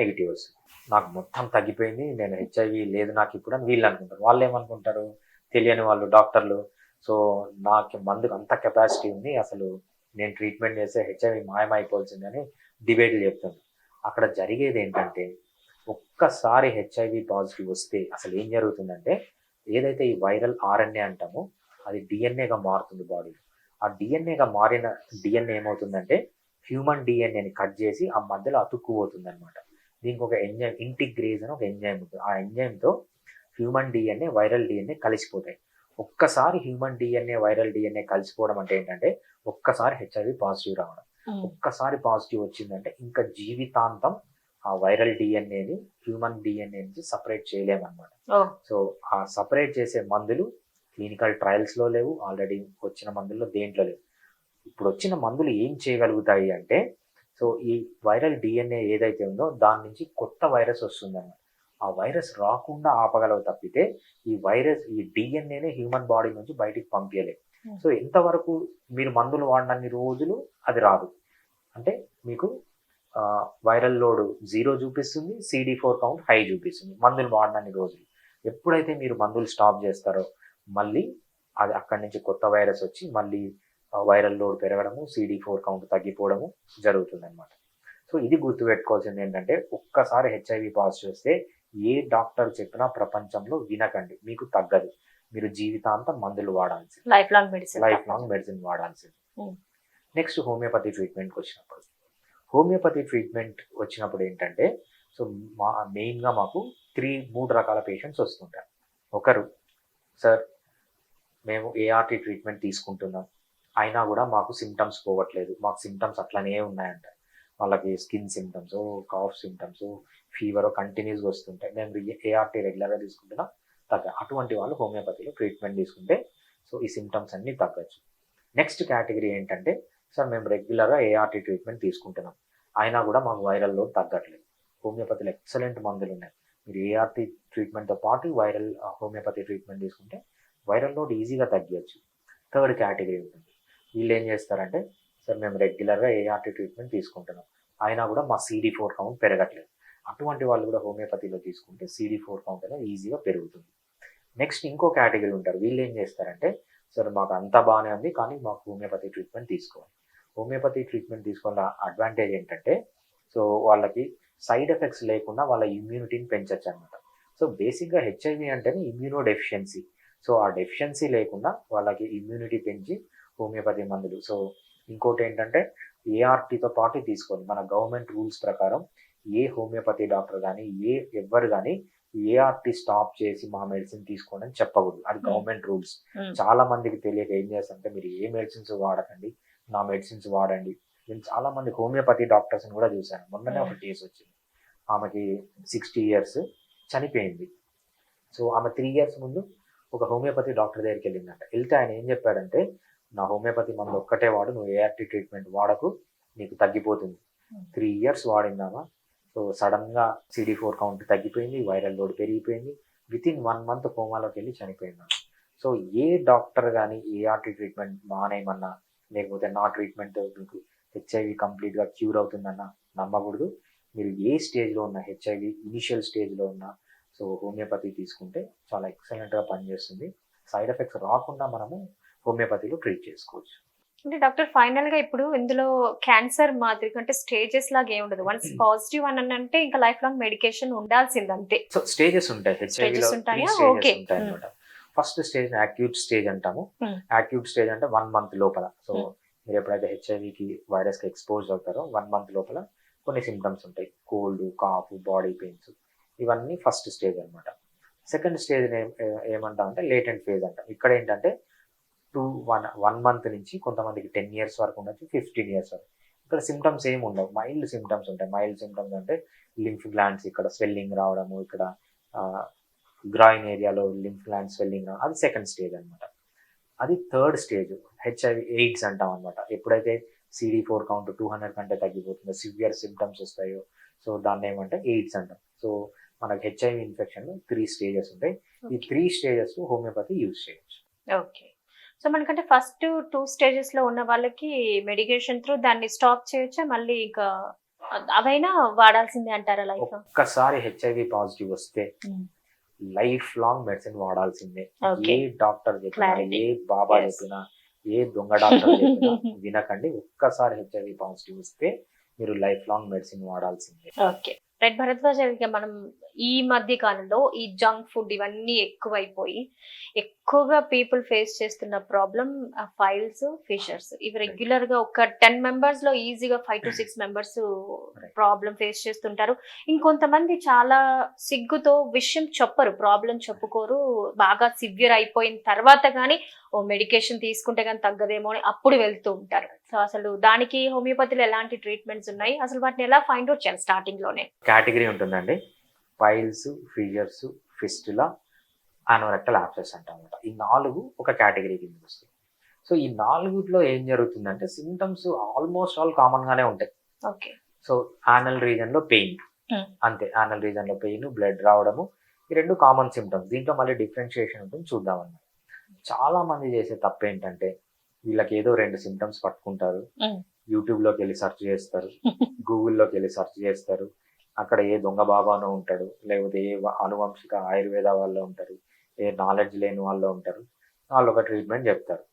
నెగిటివ్ వస్తుంది. నాకు మొత్తం తగ్గిపోయింది, నేను హెచ్ఐవి లేదు నాకు ఇప్పుడు అని వీళ్ళు అనుకుంటారు. వాళ్ళు ఏమనుకుంటారు, తెలియని వాళ్ళు డాక్టర్లు, సో నాకు మందుకు అంత కెపాసిటీ ఉంది, అసలు నేను ట్రీట్మెంట్ చేస్తే హెచ్ఐవి మాయమైపోవాల్సిందని డిబేట్లు చెప్తుంది. అక్కడ జరిగేది ఏంటంటే, ఒక్కసారి హెచ్ఐవి పాజిటివ్ వస్తే అసలు ఏం జరుగుతుందంటే, ఏదైతే ఈ వైరల్ ఆర్ఎన్ఏ అంటామో అది డిఎన్ఏగా మారుతుంది బాడీలో. ఆ డిఎన్ఏగా మారిన డిఎన్ఏ ఏమవుతుందంటే హ్యూమన్ డిఎన్ఏని కట్ చేసి ఆ మధ్యలో అతుక్కుపోతుంది అనమాట. దీనికి ఒక ఎంజైమ్ ఇంటిగ్రేజ్ అని ఒక ఎంజైమ్ ఉంటుంది. ఆ ఎంజైమ్తో హ్యూమన్ డిఎన్ఏ వైరల్ డిఎన్ఏ కలిసిపోతాయి. ఒక్కసారి హ్యూమన్ డిఎన్ఏ వైరల్ డిఎన్ఏ కలిసిపోవడం అంటే ఏంటంటే ఒక్కసారి హెచ్ఐవి పాజిటివ్ రావడం. ఒక్కసారి పాజిటివ్ వచ్చిందంటే ఇంకా జీవితాంతం ఆ వైరల్ డిఎన్ఏని హ్యూమన్ డిఎన్ఏ నుంచి సపరేట్ చేయలేమన్నమాట.
ఓ
సో ఆ సపరేట్ చేసే మందులు క్లినికల్ ట్రయల్స్లో లేవు, ఆల్రెడీ వచ్చిన మందుల్లో దేంట్లో లేవు. ఇప్పుడు వచ్చిన మందులు ఏం చేయగలుగుతాయి అంటే, సో ఈ వైరల్ డిఎన్ఏ ఏదైతే ఉందో దాని నుంచి కొత్త వైరస్ వస్తుందన్నమాట. ఆ వైరస్ రాకుండా ఆపగలవు తప్పితే ఈ డిఎన్ఏనే హ్యూమన్ బాడీ నుంచి బయటికి పంపించలేదు. సో ఎంతవరకు మీరు మందులు వాడినన్ని రోజులు అది రాదు. అంటే మీకు వైరల్ లోడ్ 0 చూపిస్తుంది, CD4 కౌంట్ హై చూపిస్తుంది మందులు వాడినన్ని రోజులు. ఎప్పుడైతే మీరు మందులు స్టాప్ చేస్తారో మళ్ళీ అది అక్కడి నుంచి కొత్త వైరస్ వచ్చి మళ్ళీ వైరల్ లోడ్ పెరగడము, CD4 కౌంట్ తగ్గిపోవడము జరుగుతుంది అనమాట. సో ఇది గుర్తుపెట్టుకోవాల్సింది ఏంటంటే, ఒక్కసారి హెచ్ఐవి పాజిటివ్ వస్తే ఏ డాక్టర్ చెప్పినా ప్రపంచంలో వినకండి, మీకు తగ్గదు. మీరు జీవితాంతం మందులు వాడాల్సింది,
లైఫ్ లాంగ్
మెడిసిన్ వాడాల్సింది. నెక్స్ట్ హోమియోపతి ట్రీట్మెంట్కి వచ్చినప్పుడు, హోమియోపతి ట్రీట్మెంట్ వచ్చినప్పుడు ఏంటంటే, సో మెయిన్గా మాకు 3 రకాల పేషెంట్స్ వస్తుంటారు. ఒకరు, సార్ మేము ఏఆర్టీ ట్రీట్మెంట్ తీసుకుంటున్నాం, అయినా కూడా మాకు సిమ్టమ్స్ పోవట్లేదు, మాకు సిమ్టమ్స్ అట్లనే ఉన్నాయంట. వాళ్ళకి skin symptoms, cough symptoms, fever కంటిన్యూస్గా వస్తుంటాయి, మేము ఏఆర్టీ రెగ్యులర్గా తీసుకుంటున్నాం, అటువంటి వాళ్ళు హోమియోపతిలో ట్రీట్మెంట్ తీసుకుంటే సో ఈ సిమ్టమ్స్ అన్నీ తగ్గచ్చు. నెక్స్ట్ కేటగిరీ ఏంటంటే, సార్ మేము రెగ్యులర్గా ఏఆర్టీ ట్రీట్మెంట్ తీసుకుంటున్నాం, అయినా కూడా మాకు వైరల్ లోడ్ తగ్గట్లేదు, హోమియోపతిలో ఎక్సలెంట్ మందులు ఉన్నాయి, మీరు ఏఆర్టీ ట్రీట్మెంట్తో పాటు హోమియోపతి ట్రీట్మెంట్ తీసుకుంటే వైరల్ లోడ్ ఈజీగా తగ్గచ్చు. థర్డ్ కేటగిరీ ఉంటుంది, వీళ్ళు ఏం చేస్తారంటే, సార్ మేము రెగ్యులర్గా ఏఆర్టీ ట్రీట్మెంట్ తీసుకుంటున్నాం, అయినా కూడా మా CD4 కౌంట్ పెరగట్లేదు, అటువంటి వాళ్ళు కూడా హోమియోపతిలో తీసుకుంటే CD4 కౌంట్ అనేది ఈజీగా పెరుగుతుంది. నెక్స్ట్ ఇంకో కేటగిరీ ఉంటారు, వీళ్ళు ఏం చేస్తారంటే, సార్ మాకు అంతా బాగానే ఉంది కానీ మాకు హోమియోపతి ట్రీట్మెంట్ తీసుకోవాలి. హోమియోపతి ట్రీట్మెంట్ తీసుకోవాల అడ్వాంటేజ్ ఏంటంటే, సో వాళ్ళకి సైడ్ ఎఫెక్ట్స్ లేకుండా వాళ్ళ ఇమ్యూనిటీని పెంచచ్చు అనమాట. సో బేసిక్గా హెచ్ఐవి అంటేనే ఇమ్యూనో డెఫిషియన్సీ, సో ఆ డెఫిషియన్సీ లేకుండా వాళ్ళకి ఇమ్యూనిటీ పెంచి హోమియోపతి మందులు. సో ఇంకోటి ఏంటంటే, ఏఆర్టీతో పాటు తీసుకోవాలి. మన గవర్నమెంట్ రూల్స్ ప్రకారం ఏ హోమియోపతి డాక్టర్ కానీ ఎవ్వరు కానీ ఏఆర్టీ స్టాప్ చేసి మా మెడిసిన్ తీసుకోండి అని చెప్పకూడదు, అది గవర్నమెంట్ రూల్స్. చాలా మందికి తెలియక ఏం చేస్తారంటే, మీరు ఏ మెడిసిన్స్ వాడకండి, నా మెడిసిన్స్ వాడండి. నేను చాలా మంది హోమియోపతి డాక్టర్స్ని కూడా చూశాను. మొన్ననే ఒక కేసు వచ్చింది, ఆమెకి 60 years, చనిపోయింది. సో ఆమె 3 years ముందు ఒక హోమియోపతి డాక్టర్ దగ్గరికి వెళ్ళిందంట. వెళ్తే ఆయన ఏం చెప్పాడంటే, నా హోమియోపతి మందు ఒక్కటే వాడు, నువ్వు ఏఆర్టీ ట్రీట్మెంట్ వాడకు, నీకు తగ్గిపోతుంది. 3 years వాడిందామా, సో సడన్గా CD4 కౌంట్ తగ్గిపోయింది, వైరల్ లోడ్ పెరిగిపోయింది, వితిన్ 1 month కోమాలోకి వెళ్ళి చనిపోయింది. సో ఏ డాక్టర్ కానీ ఏఆర్టీ ట్రీట్మెంట్ మానేయమన్నా, లేకపోతే నా ట్రీట్మెంట్ మీకు హెచ్ఐవి కంప్లీట్గా క్యూర్ అవుతుందన్నా నమ్మకూడదు. మీరు ఏ స్టేజ్లో ఉన్న, హెచ్ఐవి ఇనిషియల్ స్టేజ్లో ఉన్న, సో హోమియోపతి తీసుకుంటే చాలా ఎక్సలెంట్గా పనిచేస్తుంది. సైడ్ ఎఫెక్ట్స్ రాకుండా మనము హోమియోపతిలో ట్రీట్ చేసుకోవచ్చు.
అంటే డాక్టర్ ఫైనల్ గా ఇప్పుడు ఇందులో క్యాన్సర్ మాదిరి అంటే స్టేజెస్ లాగా ఏమి ఉండదు, వన్స్ పాజిటివ్ అని అంటే ఇంకా లైఫ్ లాంగ్ మెడికేషన్ ఉండాల్సింది అంతే.
సో స్టేజెస్ ఉంటాయి, హెచ్ఐవిలో 3 stages ఉంటాయి అనమాట. ఫస్ట్ స్టేజ్ యాక్యూట్ స్టేజ్ అంటాము. యాక్యూట్ స్టేజ్ అంటే 1 month లోపల, సో మీరు ఎప్పుడైతే హెచ్ఐవికి వైరస్కి ఎక్స్పోజ్ అవుతారో 1 month లోపల కొన్ని సిమ్టమ్స్ ఉంటాయి, కోల్డ్, కాఫ్, బాడీ పెయిన్స్, ఇవన్నీ ఫస్ట్ స్టేజ్ అనమాట. సెకండ్ స్టేజ్ ఏమంటాం అంటే లేటెంట్ ఫేజ్ అంటాం. ఇక్కడ ఏంటంటే 1 month నుంచి కొంతమందికి 10 years వరకు ఉండొచ్చు, 15 years వరకు. ఇక్కడ సిమ్టమ్స్ ఏమి ఉండవు, మైల్డ్ సిమ్టమ్స్ ఉంటాయి. మైల్డ్ సిమ్టమ్స్ అంటే లింఫ్ గ్లాండ్స్ ఇక్కడ స్వెల్లింగ్ రావడము, ఇక్కడ గ్రాయిన్ ఏరియాలో లింఫ్ గ్లాండ్ స్వెల్లింగ్ రావడం, అది సెకండ్ స్టేజ్ అనమాట. అది థర్డ్ స్టేజ్ హెచ్ఐవి ఎయిడ్స్ అంటాం అనమాట. ఎప్పుడైతే CD4 కౌంట్ 200 కంటే తగ్గిపోతుందో, సివియర్ సిమ్టమ్స్ వస్తాయో, సో దాన్ని ఏమంటే ఎయిడ్స్ అంటాం. సో మనకి హెచ్ఐవి ఇన్ఫెక్షన్ 3 stages ఉంటాయి. ఈ 3 stages హోమియోపతి యూజ్ చేయొచ్చు.
ఓకే, సో మనకంటే ఫస్ట్ 2 stages లో ఉన్న వాళ్ళకి మెడికేషన్ త్రూ దాన్ని స్టాప్ చేయొచ్చా, మళ్ళీ ఇంకా అవైనా వాడాల్సిందే అంటారా లైఫ్?
ఒక్కసారి హెచ్ఐవి పాజిటివ్ వస్తే లైఫ్ లాంగ్ మెడిసిన్ వాడాల్సిందే. ఏ డాక్టర్ చెప్పినా, ఏ బాబా చెప్పినా, ఏ దొంగ డాక్టర్ చెప్పినా వినకండి. ఒక్కసారి హెచ్ఐవి పాజిటివ్ వస్తే మీరు లైఫ్ లాంగ్ మెడిసిన్ వాడాల్సిందే.
ఓకే రైట్ భరద్వాజ్, మనం ఈ మధ్య కాలంలో ఈ జంక్ ఫుడ్ ఇవన్నీ ఎక్కువైపోయి ఎక్కువగా పీపుల్ ఫేస్ చేస్తున్న ప్రాబ్లం ఫైల్స్ ఫిషర్స్. ఇవి రెగ్యులర్ గా ఒక 10 మెంబర్స్ లో ఈజీగా 5 to 6 మెంబర్స్ ప్రాబ్లం ఫేస్ చేస్తుంటారు. ఇంకొంతమంది చాలా సిగ్గుతో విషయం చెప్పరు, ప్రాబ్లం చెప్పుకోరు. బాగా సివియర్ అయిపోయిన తర్వాత గానీ ఓ మెడికేషన్ తీసుకుంటే గానీ తగ్గదేమో అని అప్పుడు వెళ్తూ ఉంటారు. సో అసలు దానికి హోమియోపతిలో ఎలాంటి ట్రీట్మెంట్స్ ఉన్నాయి, అసలు వాటిని ఎలా ఫైండ్ అవుట్ చేయాలి స్టార్టింగ్ లోనే?
కేటగిరీ ఉంటుందండి. Piles, fissures, fistula, anorectal abscess అంటామన్నమాట. ఈ 4 ఒక కేటగిరీ కిందకి వస్తాయి. సో ఈ 4లో ఏం జరుగుతుందంటే సిమ్టమ్స్ ఆల్మోస్ట్ ఆల్ కామన్ గానే ఉంటాయి.
ఓకే.
సో యానల్ రీజన్ లో పెయిన్, అంతే. యానల్ రీజన్ లో పెయిన్, బ్లడ్ రావడము, ఈ 2 కామన్ సిమ్టమ్స్. దీంట్లో మళ్ళీ డిఫరెన్షియేషన్ ఉంటుంది, చూద్దామన్నమాట. చాలా మంది చేసే తప్పు ఏంటంటే వీళ్ళకి ఏదో 2 సిమ్టమ్స్ పట్టుకుంటారు, యూట్యూబ్ లోకి వెళ్ళి సెర్చ్ చేస్తారు, గూగుల్లోకి వెళ్ళి సెర్చ్ చేస్తారు. అక్కడ ఏ దొంగ బాబానో ఉంటాడు, లేకపోతే ఏ ఆనువంశిక ఆయుర్వేద వాళ్ళు ఉంటారు, ఏ నాలెడ్జ్ లేని వాళ్ళు ఉంటారు. వాళ్ళు ఒక ట్రీట్మెంట్ చెప్తారు.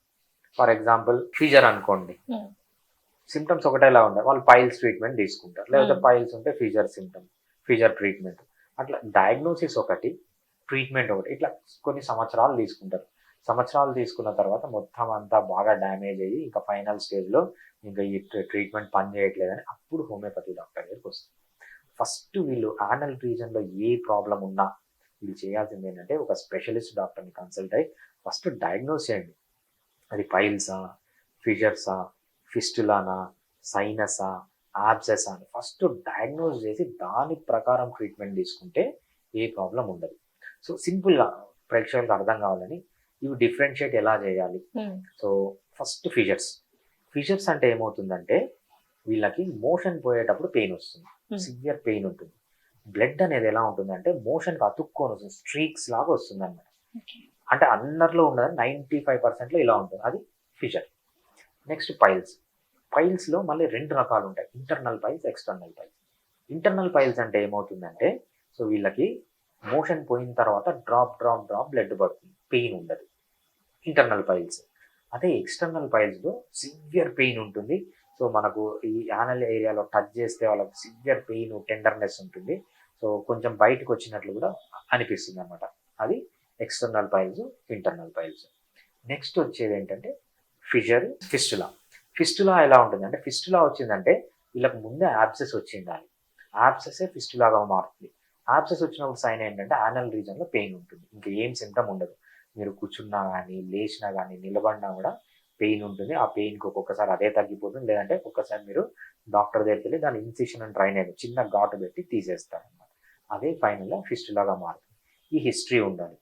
ఫర్ ఎగ్జాంపుల్ ఫీజర్ అనుకోండి, సిమ్టమ్స్ ఒకటేలా ఉంటాయి. వాళ్ళు పైల్స్ ట్రీట్మెంట్ తీసుకుంటారు, లేకపోతే పైల్స్ ఉంటే ఫీజర్ సిమ్టమ్, ఫీజర్ ట్రీట్మెంట్. అట్లా డయాగ్నోసిస్ ఒకటి, ట్రీట్మెంట్ ఒకటి. ఇట్లా కొన్ని సంవత్సరాలు తీసుకుంటారు. సంవత్సరాలు తీసుకున్న తర్వాత మొత్తం అంతా బాగా డ్యామేజ్ అయ్యి ఇంకా ఫైనల్ స్టేజ్లో ఇంకా ఈ ట్రీట్మెంట్ పని చేయట్లేదని అప్పుడు హోమియోపతి డాక్టర్ దగ్గరికి వస్తుంది. ఫస్ట్ వీళ్ళు యానల్ రీజన్లో ఏ ప్రాబ్లం ఉన్నా వీళ్ళు చేయాల్సింది ఏంటంటే ఒక స్పెషలిస్ట్ డాక్టర్ని కన్సల్ట్ అయ్యి ఫస్ట్ డయాగ్నోస్ చేయండి. అది పైల్సా, ఫిషర్సా, ఫిస్టులానా, సైనసా, యాబ్సెస్ అని ఫస్ట్ డయాగ్నోస్ చేసి దాని ప్రకారం ట్రీట్మెంట్ తీసుకుంటే ఏ ప్రాబ్లం ఉండదు. సో సింపుల్గా ప్రేక్షకులకు అర్థం కావాలని ఇవి డిఫరెన్షియేట్ ఎలా చేయాలి. సో ఫస్ట్ ఫిషర్స్ అంటే ఏమవుతుందంటే వీళ్ళకి మోషన్ పోయేటప్పుడు పెయిన్ వస్తుంది, సివియర్ పెయిన్ ఉంటుంది. బ్లడ్ అనేది ఎలా ఉంటుందంటే మోషన్కి అతుక్కొని వస్తుంది, స్ట్రీక్స్ లాగా వస్తుంది అన్నమాట. అంటే అందరిలో ఉన్నది 95% ఇలా ఉంటుంది, అది ఫిషర్. నెక్స్ట్ పైల్స్లో మళ్ళీ 2 రకాలు ఉంటాయి, internal piles, external piles. Internal piles అంటే ఏమవుతుందంటే సో వీళ్ళకి మోషన్ పోయిన తర్వాత డ్రాప్ బ్లడ్ పడుతుంది, పెయిన్ ఉండదు, ఇంటర్నల్ పైల్స్. అదే ఎక్స్టర్నల్ పైల్స్లో సివియర్ పెయిన్ ఉంటుంది. సో మనకు ఈ యానల్ ఏరియాలో టచ్ చేస్తే వాళ్ళకి సివియర్ పెయిన్, టెండర్నెస్ ఉంటుంది. సో కొంచెం బయటకు వచ్చినట్లు కూడా అనిపిస్తుంది అనమాట. అది external piles, internal piles. Next వచ్చేది ఏంటంటే ఫిస్టులా ఎలా ఉంటుంది అంటే ఫిస్టులా వచ్చిందంటే వీళ్ళకి ముందే యాబ్సెస్ వచ్చిండాలి, యాబ్సెసే ఫిస్టులాగా మారుతుంది. యాబ్సెస్ వచ్చినప్పుడు సైన్ ఏంటంటే యానల్ రీజన్లో పెయిన్ ఉంటుంది, ఇంకా ఏం సిమ్టమ్ ఉండదు. మీరు కూర్చున్నా కానీ, లేచినా కానీ, నిలబడినా కూడా పెయిన్ ఉంటుంది. ఆ పెయిన్కి ఒక్కొక్కసారి అదే తగ్గిపోతుంది, లేదంటే ఒక్కొక్కసారి మీరు డాక్టర్ దగ్గరికి వెళ్ళి దాని ఇన్సిషన్ అండ్ డ్రైనేజ్ చిన్న ఘాటు పెట్టి తీసేస్తారు అన్నమాట. అదే ఫైనల్గా ఫిస్టులాగా మారుతుంది. ఈ హిస్టరీ ఉండాలి.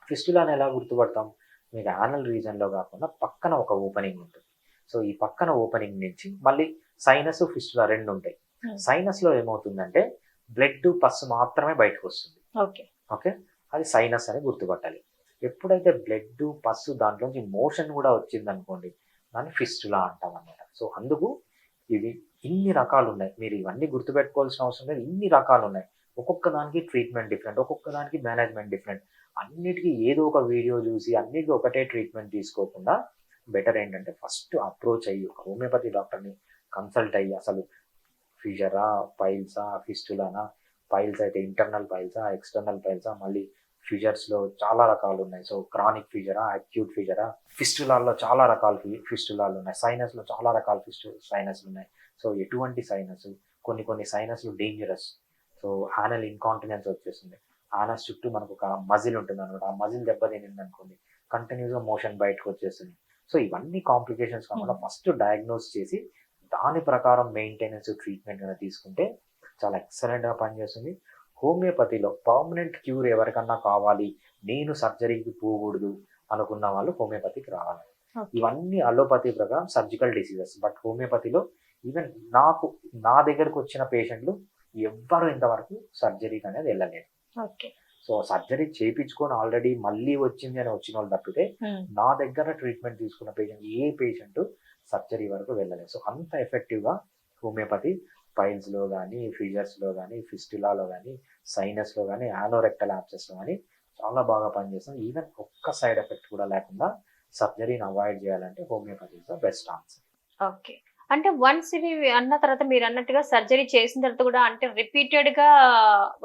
ఫిస్టులాని ఎలా గుర్తుపడతాం? మీకు యానల్ రీజన్లో కాకుండా పక్కన ఒక ఓపెనింగ్ ఉంటుంది. సో ఈ పక్కన ఓపెనింగ్ నుంచి మళ్ళీ సైనస్, ఫిస్టులా 2 ఉంటాయి. సైనస్లో ఏమవుతుందంటే బ్లడ్, పస్సు మాత్రమే బయటకు వస్తుంది. ఓకే, అది సైనస్ అని గుర్తుపట్టాలి. ఎప్పుడైతే బ్లడ్, పస్సు దాంట్లోంచి మోషన్ కూడా వచ్చింది అనుకోండి, దాన్ని ఫిస్టులా అంటాం అన్నమాట. సో అందుకు ఇవి ఇన్ని రకాలు ఉన్నాయి, మీరు ఇవన్నీ గుర్తుపెట్టుకోవాల్సిన అవసరం లేదు. ఇన్ని రకాలు ఉన్నాయి, ఒక్కొక్క దానికి ట్రీట్మెంట్ డిఫరెంట్, ఒక్కొక్క దానికి మేనేజ్మెంట్ డిఫరెంట్. అన్నిటికీ ఏదో ఒక వీడియో చూసి అన్నిటికీ ఒకటే ట్రీట్మెంట్ తీసుకోకుండా బెటర్ ఏంటంటే ఫస్ట్ అప్రోచ్ అయ్యి ఒక హోమియోపతి డాక్టర్ని కన్సల్ట్ అయ్యి అసలు ఫిషరా, పైల్సా, ఫిస్టులానా, పైల్స్ అయితే ఇంటర్నల్ పైల్సా, ఎక్స్టర్నల్ పైల్సా, మళ్ళీ ఫిషర్స్లో చాలా రకాలు ఉన్నాయి. సో క్రానిక్ ఫిషరా, అక్యూట్ ఫిషరా, ఫిస్టులాల్లో చాలా రకాల ఫిస్టులాలు ఉన్నాయి, సైనస్లో చాలా రకాల సైనస్లు ఉన్నాయి. సో ఎటువంటి సైనస్, కొన్ని సైనస్లు డేంజరస్. సో యానల్ ఇన్కాంటినెన్స్ వచ్చేస్తుంది, యానస్ చుట్టూ మనకు ఒక మజిల్ ఉంటుంది అనమాట. ఆ మజిల్ దెబ్బతినింది అనుకోండి, కంటిన్యూస్గా మోషన్ బయటకు వచ్చేస్తుంది. సో ఇవన్నీ కాంప్లికేషన్స్ కాకుండా ఫస్ట్ డయాగ్నోస్ చేసి దాని ప్రకారం మెయింటెనెన్స్, ట్రీట్మెంట్ కనుక తీసుకుంటే చాలా ఎక్సలెంట్గా పనిచేస్తుంది. హోమియోపతిలో పర్మనెంట్ క్యూర్ ఎవరికన్నా కావాలి, నేను సర్జరీకి పోకూడదు అనుకున్న వాళ్ళు హోమియోపతికి రావాలి. ఇవన్నీ అలోపతి ప్రకారం సర్జికల్ డిసీజెస్. బట్ హోమియోపతిలో ఈవెన్ నా దగ్గరకు వచ్చిన పేషెంట్లు ఎవ్వరు ఇంతవరకు సర్జరీకి అనేది వెళ్ళలేదు. సో సర్జరీ చేయించుకొని ఆల్రెడీ మళ్ళీ వచ్చింది అని వచ్చిన వాళ్ళు తప్పితే నా దగ్గర ట్రీట్మెంట్ తీసుకున్న పేషెంట్ సర్జరీ వరకు వెళ్ళలేదు. సో అంత ఎఫెక్టివ్గా హోమియోపతి పైల్స్లో కానీ, ఫిషర్స్లో కానీ, ఫిస్టులాలో కానీ, సైనస్లో కానీ, యానోరెక్టల్ యాబ్సెస్లో కానీ చాలా బాగా పనిచేస్తుంది. ఈవెన్ ఒక్క సైడ్ ఎఫెక్ట్ కూడా లేకుండా సర్జరీని అవాయిడ్ చేయాలంటే homeopathy is the best answer.
Okay, అంటే వన్స్ ఇవి అన్న తర్వాత మీరు అన్నట్టుగా సర్జరీ చేసిన తర్వాత కూడా అంటే రిపీటెడ్ గా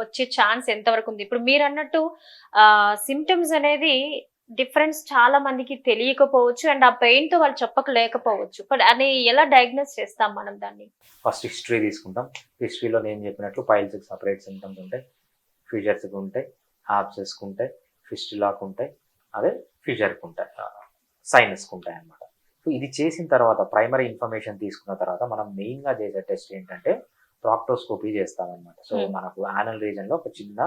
వచ్చే ఛాన్స్ ఎంతవరకు ఉంది? ఇప్పుడు మీరు అన్నట్టు సిమ్టమ్స్ అనేది డిఫరెన్స్ చాలా మందికి తెలియకపోవచ్చు అండ్ ఆ పెయిన్ తో వాళ్ళు చెప్పలేకపోవచ్చు. బట్ అని ఎలా డయాగ్నోస్ చేస్తాం మనం దాన్ని?
ఫస్ట్ హిస్టరీ తీసుకుంటాం. హిస్టరీలో నేను చెప్పినట్లు పైల్స్కి సపరేట్ సింటమ్స్ ఉంటాయి, ఫిషర్స్కి ఉంటాయి, యాబ్సెస్కి ఉంటాయి, ఫిస్టులాకు ఉంటాయి, అదే ఫిషర్కి ఉంటాయి, సైనస్కి ఉంటాయి అన్నమాట. సో ఇది చేసిన తర్వాత ప్రైమరీ ఇన్ఫర్మేషన్ తీసుకున్న తర్వాత మనం మెయిన్గా చేసే టెస్ట్ ఏంటంటే ప్రాక్టోస్కోపీ చేస్తామన్నమాట. సో మనకు యానల్ రీజన్లో ఒక చిన్న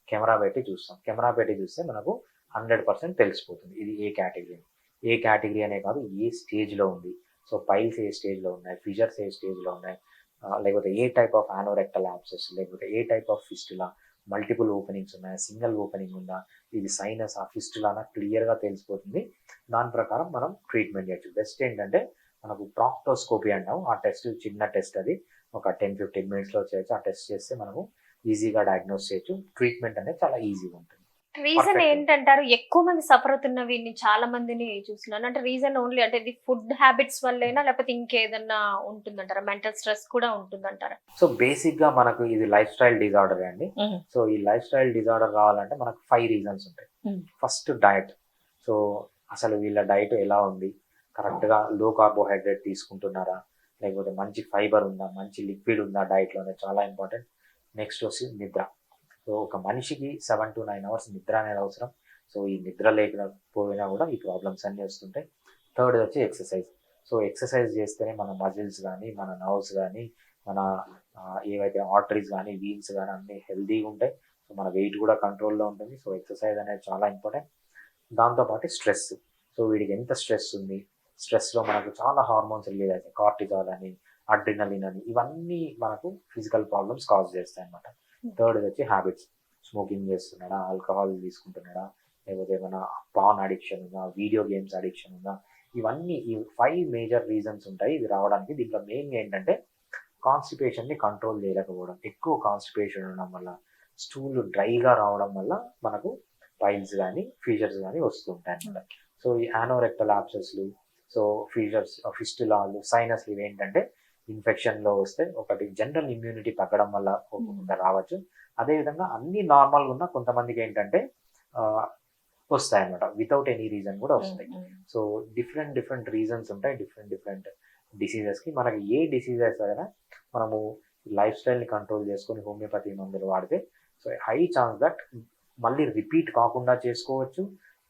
కెమెరా పెట్టి చూస్తాం. కెమెరా పెట్టి చూస్తే మనకు 100% తెలిసిపోతుంది ఇది ఏ కేటగిరీ. ఏ కేటగిరీ అనే కాదు, ఏ స్టేజ్లో ఉంది. సో పైల్స్ ఏ స్టేజ్లో ఉన్నాయి, ఫిషర్స్ ఏ స్టేజ్లో ఉన్నాయి, లేకపోతే ఏ టైప్ ఆఫ్ యానోరెక్టల్ యాబ్సెస్, లేకపోతే ఏ type of fistula, multiple openings ఉన్నాయా, సింగిల్ ఓపెనింగ్ ఉందా, ఇది సైనస్ ఆ ఫిస్టులానా క్లియర్గా తెలిసిపోతుంది. దాని ప్రకారం మనం ట్రీట్మెంట్ చేయొచ్చు. బెస్ట్ ఏంటంటే మనకు ప్రాక్టోస్కోపీ అంటాం. ఆ టెస్ట్ చిన్న టెస్ట్, అది ఒక 10-15 మినిట్స్లో చేయొచ్చు. ఆ టెస్ట్ చేస్తే మనము ఈజీగా డయాగ్నోస్ చేయొచ్చు. ట్రీట్మెంట్ అనేది చాలా ఈజీగా ఉంటుంది.
Reason
Perfect.
ఏంటంటారు? ఎక్కువ మంది సఫర్ అవుతున్న వీడిని చాలా మందిని చూస్తున్నాను. అంటే రీజన్ ఓన్లీ అంటే ఇది ఫుడ్ హ్యాబిట్స్ వల్లేనా లేకపోతే ఇంకేదన్నా ఉంటుందంటారా? మెంటల్ స్ట్రెస్ కూడా ఉంటుందంటారా?
సో బేసిక్గా మనకు ఇది లైఫ్ స్టైల్ డిజార్డర్ అండి. సో ఈ లైఫ్ స్టైల్ డిజార్డర్ రావాలంటే మనకు 5 రీజన్స్ ఉంటాయి. First diet. సో అసలు వీళ్ళ డైట్ ఎలా ఉంది, కరెక్ట్గా లో కార్బోహైడ్రేట్ తీసుకుంటున్నారా, లేకపోతే మంచి ఫైబర్ ఉందా, మంచి లిక్విడ్ ఉందా డైట్లోనే, చాలా ఇంపార్టెంట్. నెక్స్ట్ వచ్చి నిద్ర. సో ఒక మనిషికి 7 to 9 అవర్స్ నిద్ర అనేది అవసరం. సో ఈ నిద్ర లేకపోయినా కూడా ఈ ప్రాబ్లమ్స్ అన్నీ వస్తుంటాయి. థర్డ్ వచ్చి ఎక్సర్సైజ్. సో ఎక్సర్సైజ్ చేస్తేనే మన మజిల్స్ కానీ, మన నర్వ్స్ కానీ, మన ఏవైతే ఆర్టరీస్ కానీ, వీన్స్ కానీ అన్నీ హెల్తీగా ఉంటాయి. సో మన వెయిట్ కూడా కంట్రోల్లో ఉంటుంది. సో ఎక్సర్సైజ్ అనేది చాలా ఇంపార్టెంట్. దాంతోపాటు స్ట్రెస్. సో వీడికి ఎంత స్ట్రెస్ ఉంది, స్ట్రెస్లో మనకు చాలా హార్మోన్స్ రిలీజ్ అవుతాయి. కార్టిజాల్ అని, అడ్రినలిన్ అని, ఇవన్నీ మనకు ఫిజికల్ ప్రాబ్లమ్స్ కాజ్ చేస్తాయి అన్నమాట. థర్డ్ వచ్చి హ్యాబిట్స్. స్మోకింగ్ చేస్తున్నాడా, ఆల్కహాల్ తీసుకుంటున్నాడా, లేకపోతే ఏమైనా పాన్ అడిక్షన్ ఉందా, వీడియో గేమ్స్ అడిక్షన్ ఉందా, ఇవన్నీ ఈ 5 మేజర్ రీజన్స్ ఉంటాయి ఇది రావడానికి. దీంట్లో మెయిన్ ఏంటంటే కాన్స్టిపేషన్ని కంట్రోల్ చేయలేకపోవడం. ఎక్కువ కాన్స్టిపేషన్ ఉండడం వల్ల, స్టూల్ డ్రైగా రావడం వల్ల మనకు పైల్స్ కానీ ఫీజర్స్ కానీ వస్తుంటాయి అన్నమాట. సో ఈ యానోరెక్టల్ యాబ్సెస్లు, సో ఫీజర్స్, ఫిస్టులాలు, సైనస్లు ఇవేంటంటే ఇన్ఫెక్షన్లో వస్తే ఒకటి జనరల్ ఇమ్యూనిటీ తగ్గడం వల్ల కొంత రావచ్చు. అదేవిధంగా అన్ని నార్మల్గా ఉన్న కొంతమందికి ఏంటంటే వస్తాయి అన్నమాట, వితౌట్ ఎనీ రీజన్ కూడా వస్తాయి. సో డిఫరెంట్ రీజన్స్ ఉంటాయి డిఫరెంట్ డిసీజెస్కి. మనకి ఏ డిసీజెస్ అయినా మనము లైఫ్ స్టైల్ని కంట్రోల్ చేసుకొని హోమియోపతి మందులు వాడితే సో హై ఛాన్స్ దట్ మళ్ళీ రిపీట్ కాకుండా చేసుకోవచ్చు.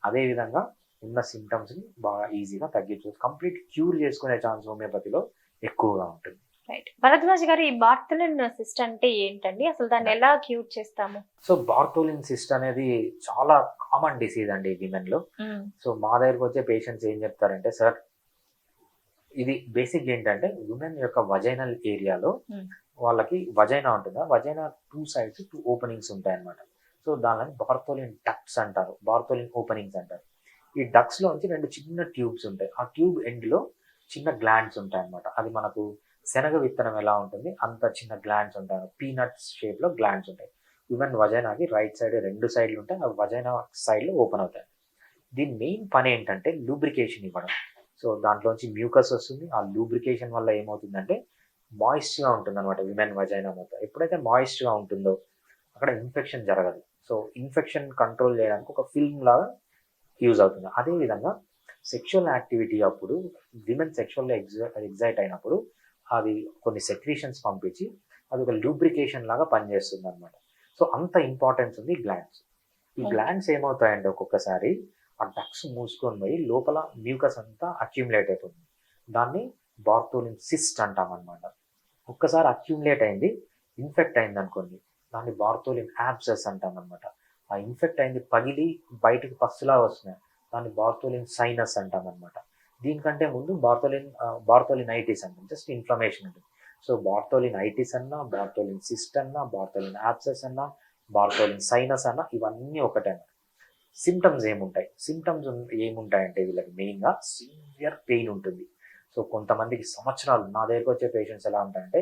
అదేవిధంగా ఉన్న సిమ్టమ్స్ని బాగా ఈజీగా తగ్గించవచ్చు. కంప్లీట్ క్యూర్ చేసుకునే ఛాన్స్ హోమియోపతిలో ఎక్కువగా ఉంటుంది.
రైట్. భరద్వాజ్ గారు, ఈ బార్తలిన్ సిస్ట్ అంటే ఏంటండి? అసలు దాన్ని ఎలా క్యూర్ చేస్తాము?
సో బార్తోలిన్ సిస్ట్ అనేది చాలా కామన్ డిసీజ్ అండి విమెన్లో. సో మా దగ్గరకు వచ్చే పేషెంట్స్ ఏం చెప్తారంటే, సార్ ఇది బేసిక్ ఏంటంటే విమెన్ యొక్క వజైనల్ ఏరియాలో వాళ్ళకి వజైనా ఉంటుందా, వజైనా 2 sides 2 openings ఉంటాయి అన్నమాట. సో దానిని బార్తోలిన్ డక్ట్స్ అంటారు, బార్తోలిన్ ఓపెనింగ్స్ అంటారు. ఈ డక్ట్స్ లోంచి 2 చిన్న ట్యూబ్స్ ఉంటాయి. ఆ ట్యూబ్ ఎండ్లో చిన్న గ్లాండ్స్ ఉంటాయి అన్నమాట. అది మనకు శనగ విత్తనం ఎలా ఉంటుంది అంత చిన్న గ్లాండ్స్ ఉంటాయి, పీనట్స్ షేప్లో గ్లాండ్స్ ఉంటాయి. విమెన్ వజైనాకి రైట్ సైడ్ 2 సైడ్లు ఉంటాయి. ఆ వజైనా సైడ్లో ఓపెన్ అవుతాయి. దీని మెయిన్ పని ఏంటంటే లూబ్రికేషన్ ఇవ్వడం. సో దాంట్లోంచి మ్యూకస్ వస్తుంది. ఆ లూబ్రికేషన్ వల్ల ఏమవుతుందంటే మాయిస్ట్గా ఉంటుంది అనమాట విమెన్ వజైనా మొత్తం. ఎప్పుడైతే మాయిస్ట్గా ఉంటుందో అక్కడ ఇన్ఫెక్షన్ జరగదు. సో ఇన్ఫెక్షన్ కంట్రోల్ చేయడానికి ఒక ఫిల్మ్ లాగా యూజ్ అవుతుంది. అదేవిధంగా సెక్షువల్ యాక్టివిటీ అప్పుడు విమెన్ సెక్షువల్గా ఎగ్జైట్ అయినప్పుడు అది కొన్ని సెక్రీషన్స్ పంపించి అది ఒక లూబ్రికేషన్ లాగా పనిచేస్తుంది అనమాట. సో అంత ఇంపార్టెన్స్ ఉంది గ్లాండ్స్. ఈ గ్లాండ్స్ ఏమవుతాయంటే ఒక్కొక్కసారి ఆ డక్స్ మూసుకొని పోయి లోపల మ్యూకస్ అంతా అక్యుములేట్ అయిపోతుంది. దాన్ని బార్తోలిన్ సిస్ట్ అంటాం అనమాట. ఒక్కసారి అక్యుములేట్ అయింది, ఇన్ఫెక్ట్ అయింది అనుకోండి, దాన్ని బార్తోలిన్ యాబ్సెస్ అంటాం అనమాట. ఆ ఇన్ఫెక్ట్ అయింది పగిలి బయటకు పస్సులా వస్తున్నాయి, దాన్ని బార్తోలిన్ సైనస్ అంటాం అనమాట. దీనికంటే ముందు బార్తోలినైటిస్ అంటాం, జస్ట్ ఇన్ఫ్లమేషన్ ఉంటుంది. సో బార్తోలినైటిస్ అన్నా, బార్తోలిన్ సిస్ట్ అన్నా, బార్తోలిన్ యాబ్సెస్ అన్నా, బార్తోలిన్ సైనస్ అన్నా ఇవన్నీ ఒకటే అన్నమాట. సిమ్టమ్స్ ఏముంటాయంటే వీళ్ళకి మెయిన్గా సివియర్ పెయిన్ ఉంటుంది. సో కొంతమందికి సంవత్సరాలు, నా దగ్గరకు వచ్చే పేషెంట్స్ ఎలా ఉంటాయంటే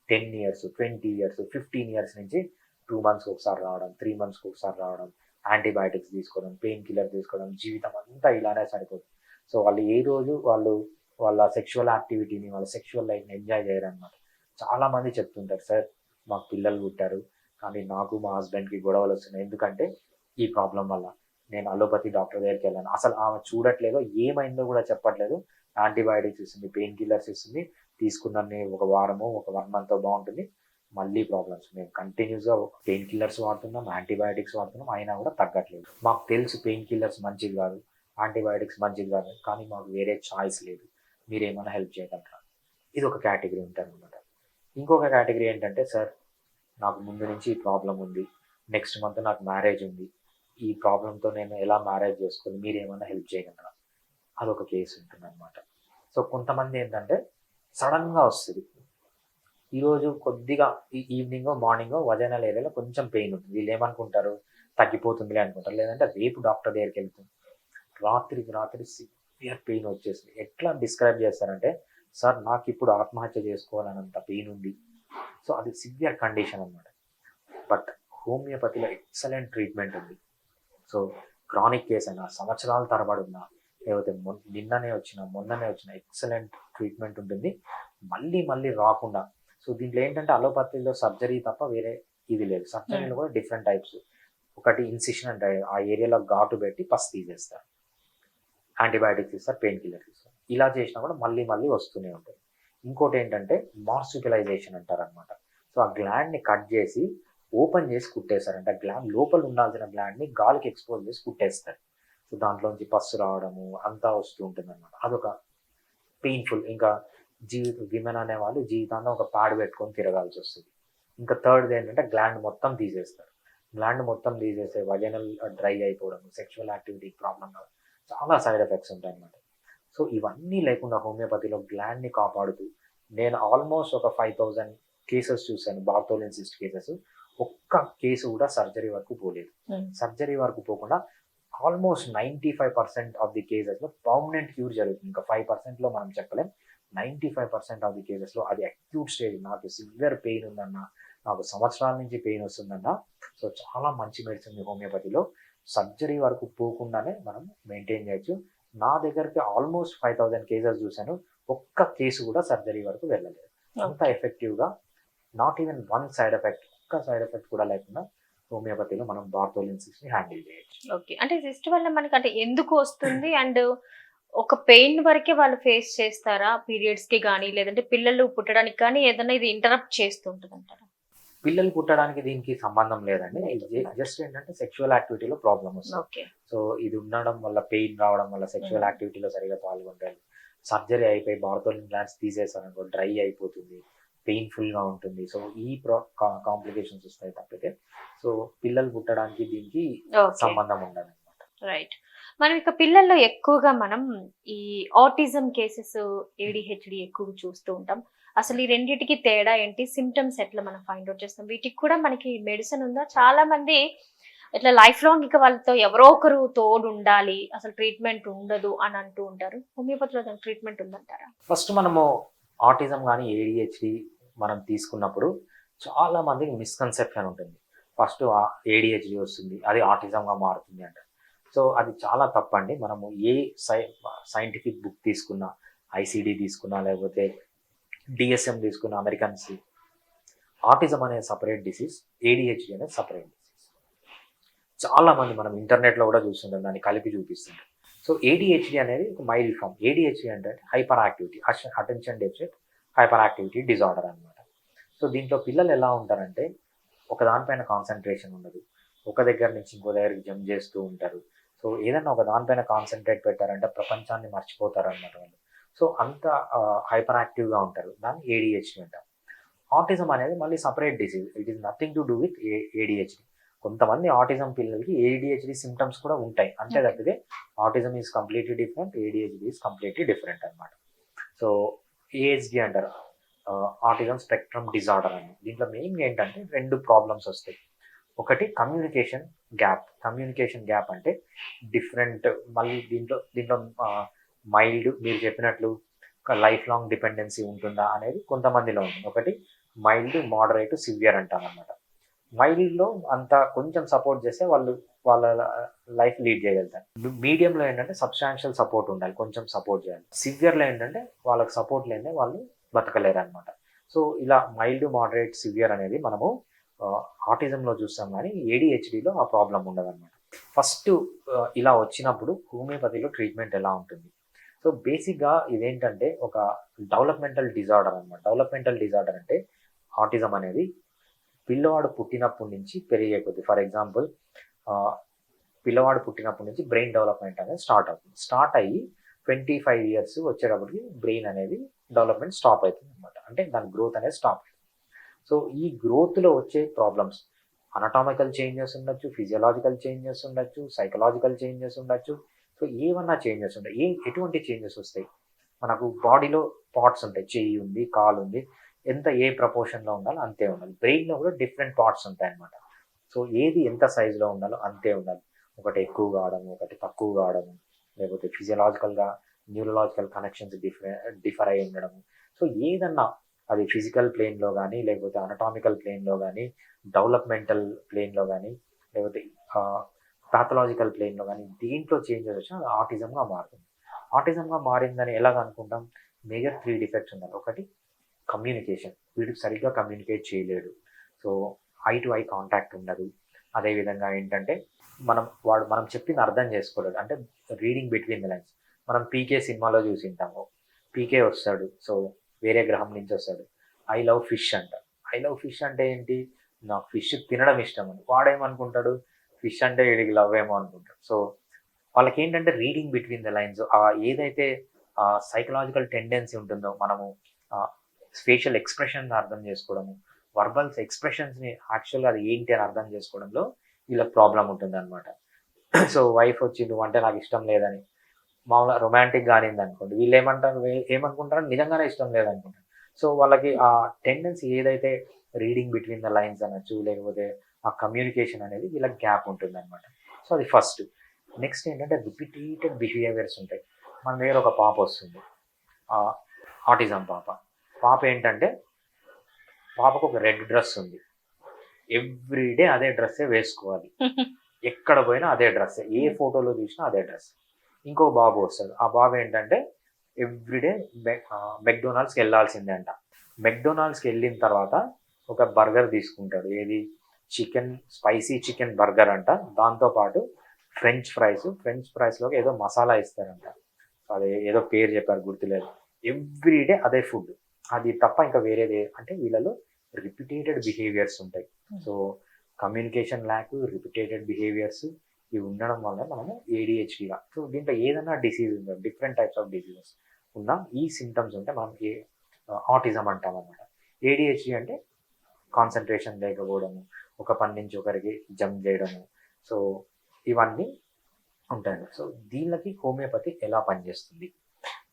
10 years, 20 years, 15 years నుంచి 2 monthsకి ఒకసారి రావడం, 3 monthsకి ఒకసారి రావడం, యాంటీబయాటిక్స్ తీసుకోవడం, పెయిన్ కిల్లర్ తీసుకోవడం, జీవితం అంతా ఇలానే సరిపోతుంది. సో వాళ్ళు ఏ రోజు వాళ్ళ సెక్షువల్ యాక్టివిటీని, వాళ్ళ సెక్షువల్ లైఫ్ని ఎంజాయ్ చేయరన్నమాట. చాలామంది చెప్తుంటారు, సార్ మాకు పిల్లలు పుట్టారు కానీ నాకు మా హస్బెండ్కి గొడవలు వస్తున్నాయి, ఎందుకంటే ఈ ప్రాబ్లం వల్ల. నేను అలోపతి డాక్టర్ దగ్గరికి వెళ్ళాను, అసలు ఆమె చూడట్లేదు, ఏమైందో కూడా చెప్పట్లేదు, యాంటీబయాటిక్స్ ఇస్తుంది, పెయిన్ కిల్లర్స్ ఇస్తుంది, తీసుకున్నాను ఒక వారము ఒక 1 month బాగుంటుంది, మళ్ళీ ప్రాబ్లమ్స్. మేము కంటిన్యూస్గా పెయిన్ కిల్లర్స్ వాడుతున్నాం, యాంటీబయాటిక్స్ వాడుతున్నాం, అయినా కూడా తగ్గట్లేదు. మాకు తెలుసు పెయిన్ కిల్లర్స్ మంచిది కాదు, యాంటీబయాటిక్స్ మంచిది కాదు, కానీ మాకు వేరే చాయిస్ లేదు, మీరు ఏమైనా హెల్ప్ చేయగలరా? ఇది ఒక కేటగిరీ ఉంటుంది అనమాట. ఇంకొక కేటగిరీ ఏంటంటే, సార్ నాకు ముందు నుంచి ఈ ప్రాబ్లం ఉంది, నెక్స్ట్ మంత్ నాకు మ్యారేజ్ ఉంది, ఈ ప్రాబ్లంతో నేను ఎలా మ్యారేజ్ చేసుకోవాలి, మీరు ఏమైనా హెల్ప్ చేయగలరా? అదొక కేసు ఉంటుంది అనమాట. సో కొంతమంది ఏంటంటే సడన్గా వస్తుంది, ఈరోజు కొద్దిగా ఈవినింగ్ మార్నింగ్ వజైనల్ ఏరియాలో కొంచెం పెయిన్ ఉంటుంది, వీళ్ళు ఏమనుకుంటారు తగ్గిపోతుందిలే అనుకుంటారు, లేదంటే రేపు డాక్టర్ దగ్గరికి వెళ్తుంది, రాత్రికి రాత్రి సివియర్ పెయిన్ వచ్చేసింది. ఎట్లా డిస్క్రైబ్ చేస్తారంటే, సార్ నాకు ఇప్పుడు ఆత్మహత్య చేసుకోవాలన్నంత పెయిన్ ఉంది. సో అది సివియర్ కండిషన్ అనమాట. బట్ హోమియోపతిలో ఎక్సలెంట్ ట్రీట్మెంట్ ఉంది. సో క్రానిక్ కేస్ అయినా, సంవత్సరాల తరబడి ఉన్నా, లేకపోతే మొన్ననే వచ్చిన ఎక్సలెంట్ ట్రీట్మెంట్ ఉంటుంది, మళ్ళీ మళ్ళీ రాకుండా. సో దీంట్లో ఏంటంటే అలోపతిలో సర్జరీ తప్ప వేరే ఇది లేదు. సర్జరీలో కూడా డిఫరెంట్ టైప్స్. ఒకటి ఇన్సిషన్ అంటే ఆ ఏరియాలో ఘాటు పెట్టి పస్ తీసేస్తారు, యాంటీబయాటిక్స్ ఇస్తారు, పెయిన్ కిల్లర్స్ ఇస్తారు, ఇలా చేసినా కూడా మళ్ళీ మళ్ళీ వస్తూనే ఉంటుంది. ఇంకోటి ఏంటంటే మార్సుపిలైజేషన్ అంటారు అనమాట. సో ఆ గ్లాండ్ని కట్ చేసి ఓపెన్ చేసి కుట్టేస్తారంటే, గ్లాండ్ లోపల ఉండాల్సిన గ్లాండ్ని గాలికి ఎక్స్పోజ్ చేసి కుట్టేస్తారు. సో దాంట్లోంచి పస్సు రావడము అంతా వస్తూ ఉంటుంది అనమాట. అదొక పెయిన్ఫుల్. ఇంకా విమెన్ అనే వాళ్ళు జీవితాంతం ఒక ప్యాడ్ పెట్టుకొని తిరగాల్సి వస్తుంది. ఇంకా థర్డ్ది ఏంటంటే గ్లాండ్ మొత్తం తీసేస్తారు. గ్లాండ్ మొత్తం తీసేస్తే వజైనల్ డ్రై అయిపోవడం, సెక్షువల్ యాక్టివిటీ ప్రాబ్లం, చాలా సైడ్ ఎఫెక్ట్స్ ఉంటాయి అన్నమాట. సో ఇవన్నీ లేకుండా హోమియోపతిలో గ్లాండ్ని కాపాడుతూ, నేను ఆల్మోస్ట్ ఒక 5000 కేసెస్ చూశాను, బార్తోలిన్ సిస్ట్ కేసెస్. ఒక్క కేసు కూడా సర్జరీ వరకు పోలేదు. సర్జరీ వరకు పోకుండా ఆల్మోస్ట్ 95% ఆఫ్ ది కేసెస్లో పర్మనెంట్ క్యూర్ జరుగుతుంది. ఇంకా 5%లో మనం చెప్పలేం. 95% ఆఫ్ ది కేసెస్లో అది అక్యూట్ స్టేజ్, నాకు సివియర్ పెయిన్ ఉందన్నా, నాకు సంవత్సరాల నుంచి పెయిన్ వస్తుందన్నా, సో చాలా మంచి మెడిసిన్ హోమియోపతిలో. సర్జరీ వరకు పోకుండానే మనం మెయింటైన్ చేయొచ్చు. నా దగ్గరికి ఆల్మోస్ట్ 5000 కేసెస్ చూశాను, ఒక్క కేసు కూడా సర్జరీ వరకు వెళ్ళలేదు. అంత ఎఫెక్టివ్గా, not even one side effect, ఒక్క సైడ్ ఎఫెక్ట్ కూడా లేకుండా హోమియోపతిలో మనం బార్తోలిన్ సిస్ట్ ని హ్యాండిల్ చేయొచ్చు.
ఓకే, అంటే సిస్ట్ వల్ల మనకి అంటే ఎందుకు వస్తుంది అండ్ ఒక పెయిన్ వరకే వాళ్ళు ఫేస్ చేస్తారా పీరియడ్స్ కి కానీ, లేదంటే పిల్లలు పుట్టడానికి కానీ ఏదైనా ఇది ఇంటరప్ట్ చేస్తుంటుంది అంటారా?
పిల్లలు పుట్టడానికి దీనికి సంబంధం లేదండి. జస్ట్ ఏంటంటే సెక్షువల్ యాక్టివిటీలో ప్రాబ్లమ్ వస్తుంది. సో ఇది ఉండడం వల్ల, పెయిన్ రావడం వల్ల సెక్షువల్ యాక్టివిటీలో సరిగా పాల్గొంటారు. సర్జరీ అయిపోయి బార్తోలిన్ గ్లాండ్స్ తీసేసారనుకో, డ్రై అయిపోతుంది, పెయిన్ఫుల్ గా ఉంటుంది. సో ఈ కాంప్లికేషన్స్ వస్తాయి తప్పితే సో పిల్లలు పుట్టడానికి దీనికి సంబంధం ఉండదు అనమాట.
రైట్. మనం ఇక పిల్లల్లో ఎక్కువగా మనం ఈ ఆటిజం కేసెస్, ADHD ఎక్కువ చూస్తూ ఉంటాం. అసలు ఈ రెండింటికి తేడా ఏంటి, సిమ్టమ్స్ ఎట్లా మనం ఫైండ్ అవుట్ చేస్తాం, వీటికి కూడా మనకి మెడిసిన్ ఉందా? చాలా మంది ఇట్లా లైఫ్ లాంగ్ ఇక వాళ్ళతో ఎవరో ఒకరు తోడు ఉండాలి, అసలు ట్రీట్మెంట్ ఉండదు అని అంటూ ఉంటారు. హోమియోపతిలో దానికి ట్రీట్మెంట్ ఉందంటారా?
ఫస్ట్ మనము ఆటిజం కానీ ADHD మనం తీసుకున్నప్పుడు చాలా మందికి మిస్కన్సెప్షన్ ఉంటుంది. ఫస్ట్ ADHD వస్తుంది, అది ఆటిజంగా మారుతుంది అంట. సో అది చాలా తప్పండి. మనము ఏ సైంటిఫిక్ బుక్ తీసుకున్నా, ICD తీసుకున్నా, లేకపోతే DSM తీసుకున్న, అమెరికన్స్, ఆటిజం అనేది సపరేట్ డిసీజ్, ADHD అనేది సపరేట్ డిసీజ్. చాలా మంది మనం ఇంటర్నెట్లో కూడా చూస్తుంటాం, దాన్ని కలిపి చూపిస్తుంటాం. సో ADHD అనేది ఒక మైల్డ్ ఫామ్. ADHD అంటే hyper activity, attention deficit hyper activity disorder అనమాట. సో దీంట్లో పిల్లలు ఎలా ఉంటారంటే, ఒక దానిపైన కాన్సన్ట్రేషన్ ఉండదు, ఒక దగ్గర నుంచి ఇంకో దగ్గరికి జంప్ చేస్తూ ఉంటారు. సో ఏదైనా ఒక దానిపైన కాన్సన్ట్రేట్ పెట్టారంటే ప్రపంచాన్ని మర్చిపోతారు అనమాట వాళ్ళు. సో అంత హైపర్ యాక్టివ్గా ఉంటారు, దాన్ని ADHD అంటారు. ఆటిజం అనేది మళ్ళీ separate disease, it is nothing to do with ADHD. కొంతమంది ఆటిజం పిల్లలకి ADHD సిమ్టమ్స్ కూడా ఉంటాయి, అంతే తప్పితే autism is completely different, ADHD is completely different అనమాట. సో ASD అంటారు, ఆటిజం స్పెక్ట్రమ్ డిజార్డర్ అని. దీంట్లో మెయిన్గా ఏంటంటే 2 ప్రాబ్లమ్స్ వస్తాయి. ఒకటి కమ్యూనికేషన్ గ్యాప్. కమ్యూనికేషన్ గ్యాప్ అంటే డిఫరెంట్, మళ్ళీ దీంట్లో మైల్డ్, మీరు చెప్పినట్లు లైఫ్ లాంగ్ డిపెండెన్సీ ఉంటుందా అనేది కొంతమందిలో ఉంటుంది. ఒకటి మైల్డ్, మోడరేట్, సివియర్ అంటాం అనమాట. మైల్డ్లో అంత కొంచెం సపోర్ట్ చేస్తే వాళ్ళ లైఫ్ లీడ్ చేయగలుగుతారు. మీడియంలో ఏంటంటే సబ్స్టాన్షియల్ సపోర్ట్ ఉండాలి, కొంచెం సపోర్ట్ చేయాలి. సివియర్లో ఏంటంటే వాళ్ళకి సపోర్ట్ లేదే వాళ్ళు బతకలేరు అనమాట. సో ఇలా మైల్డ్, మోడరేట్, సివియర్ అనేది మనము ఆటిజంలో చూస్తాం కానీ ఏడిహెచ్డిలో ఆ ప్రాబ్లం ఉండదు అనమాట. ఫస్ట్ ఇలా వచ్చినప్పుడు హోమియోపతిలో ట్రీట్మెంట్ ఎలా ఉంటుంది? సో బేసిక్గా ఇదేంటంటే ఒక డెవలప్మెంటల్ డిజార్డర్ అనమాట. డెవలప్మెంటల్ డిజార్డర్ అంటే ఆటిజం అనేది పిల్లవాడు పుట్టినప్పటి నుంచి పెరిగే కొద్ది, ఫర్ ఎగ్జాంపుల్ పిల్లవాడు పుట్టినప్పటి నుంచి బ్రెయిన్ డెవలప్మెంట్ అనేది స్టార్ట్ అవుతుంది. స్టార్ట్ అయ్యి 25 years వచ్చేటప్పటికి బ్రెయిన్ అనేది డెవలప్మెంట్ స్టాప్ అవుతుంది అనమాట. అంటే దాని గ్రోత్ అనేది స్టాప్ అవుతుంది. సో ఈ గ్రోత్లో వచ్చే ప్రాబ్లమ్స్ అనటామికల్ చేంజెస్ ఉండొచ్చు, ఫిజియలాజికల్ చేంజెస్ ఉండొచ్చు, సైకలాజికల్ చేంజెస్ ఉండొచ్చు. సో ఏమన్నా చేంజెస్ ఉంటాయి. ఎటువంటి చేంజెస్ వస్తాయి? మనకు బాడీలో పార్ట్స్ ఉంటాయి, చెయ్యి ఉంది, కాలు ఉంది, ఏ ప్రపోర్షన్లో ఉండాలో అంతే ఉండాలి. బ్రెయిన్లో కూడా డిఫరెంట్ పార్ట్స్ ఉంటాయి అన్నమాట. సో ఏది ఎంత సైజులో ఉండాలో అంతే ఉండాలి. ఒకటి ఎక్కువ కావడము, ఒకటి తక్కువ కావడము, లేకపోతే ఫిజియలాజికల్గా న్యూరలాజికల్ కనెక్షన్స్ డిఫర్ అయి ఉండడము. సో ఏదన్నా అది ఫిజికల్ ప్లేన్లో కానీ, లేకపోతే అనటామికల్ ప్లేన్లో కానీ, డెవలప్మెంటల్ ప్లేన్లో కానీ, లేకపోతే పాథలాజికల్ ప్లేన్లో కానీ దేంట్లో చేంజెస్ వచ్చినా అది ఆటిజంగా మారుతుంది. ఆటిజంగా మారిందని ఎలాగ అనుకుంటాం? మేజర్ 3 డిఫెక్ట్స్ ఉండాలి. ఒకటి కమ్యూనికేషన్, వీడికి సరిగ్గా కమ్యూనికేట్ చేయలేడు. So I to eye contact ఉండదు. అదేవిధంగా ఏంటంటే మనం చెప్పింది అర్థం చేసుకోలేడు. అంటే రీడింగ్ బిట్వీన్ ద లైన్స్. మనం పీకే సినిమాలో చూసి ఉంటాము. పీకే వస్తాడు, సో వేరే గ్రహం నుంచి వస్తాడు. ఐ లవ్ ఫిష్ అంట. ఐ లవ్ ఫిష్ అంటే ఏంటి? నాకు ఫిష్ తినడం ఇష్టం అని. వాడేమనుకుంటాడు? ఫిష్ అంటే వీడికి లవ్ ఏమో అనుకుంటాడు. సో వాళ్ళకి ఏంటంటే రీడింగ్ బిట్వీన్ ద లైన్స్, ఏదైతే సైకలాజికల్ టెండెన్సీ ఉంటుందో, మనము ఫేషియల్ ఎక్స్ప్రెషన్ అర్థం చేసుకోవడము, వర్బల్స్ ఎక్స్ప్రెషన్స్ని యాక్చువల్గా అది ఏంటి అని అర్థం చేసుకోవడంలో వీళ్ళకి ప్రాబ్లం ఉంటుంది అనమాట. సో వైఫ్ వచ్చి నువ్వంటే నాకు ఇష్టం లేదని మామూలుగా రొమాంటిక్గా అనింది అనుకోండి, వీళ్ళు ఏమనుకుంటారు? నిజంగానే ఇష్టం లేదనుకుంటారు. సో వాళ్ళకి ఆ టెండెన్సీ ఏదైతే రీడింగ్ బిట్వీన్ ద లైన్స్ అనొచ్చు, లేకపోతే ఆ కమ్యూనికేషన్ అనేది వీళ్ళకి గ్యాప్ ఉంటుంది అనమాట. సో అది ఫస్ట్. నెక్స్ట్ ఏంటంటే రిపీటెడ్ బిహేవియర్స్ ఉంటాయి. మన దగ్గర ఒక పాప వస్తుంది, ఆటిజం పాప ఏంటంటే పాపకు ఒక రెడ్ డ్రెస్ ఉంది. ఎవ్రీడే అదే డ్రెస్సే వేసుకోవాలి, ఎక్కడ పోయినా అదే డ్రెస్సే, ఏ ఫోటోలో చూసినా అదే డ్రెస్. ఇంకో బాబు వస్తాడు, ఆ బాబు ఏంటంటే ఎవ్రీడే మెక్డొనాల్డ్స్కి వెళ్ళాల్సిందే అంట. మెక్డొనాల్డ్స్కి వెళ్ళిన తర్వాత ఒక బర్గర్ తీసుకుంటాడు, ఏది స్పైసీ చికెన్ బర్గర్ అంట. దాంతోపాటు ఫ్రెంచ్ ఫ్రైస్లోకి ఏదో మసాలా ఇస్తారంట, అదే ఏదో పేరు చెప్పారు గుర్తులేదు. ఎవ్రీడే అదే ఫుడ్, అది తప్ప ఇంకా వేరేది. అంటే వీళ్ళలో రిపీటెడ్ బిహేవియర్స్ ఉంటాయి. So communication lakh, repeated behaviours ఇవి ఉండడం వల్ల మనము ఏడిహెచ్డిగా, సో దీంట్లో ఏదైనా డిసీజ్ ఉందా, డిఫరెంట్ టైప్స్ ఆఫ్ డిసీజెస్ ఉన్న ఈ సిమ్టమ్స్ ఉంటే మనం ఆటిజం అంటాం అన్నమాట. ఏడిహెచ్డి అంటే కాన్సన్ట్రేషన్ లేకపోవడము, ఒక పని నుంచి ఒకరికి జంప్ చేయడము, సో ఇవన్నీ ఉంటాయి. సో దీనికి హోమియోపతి ఎలా పనిచేస్తుంది?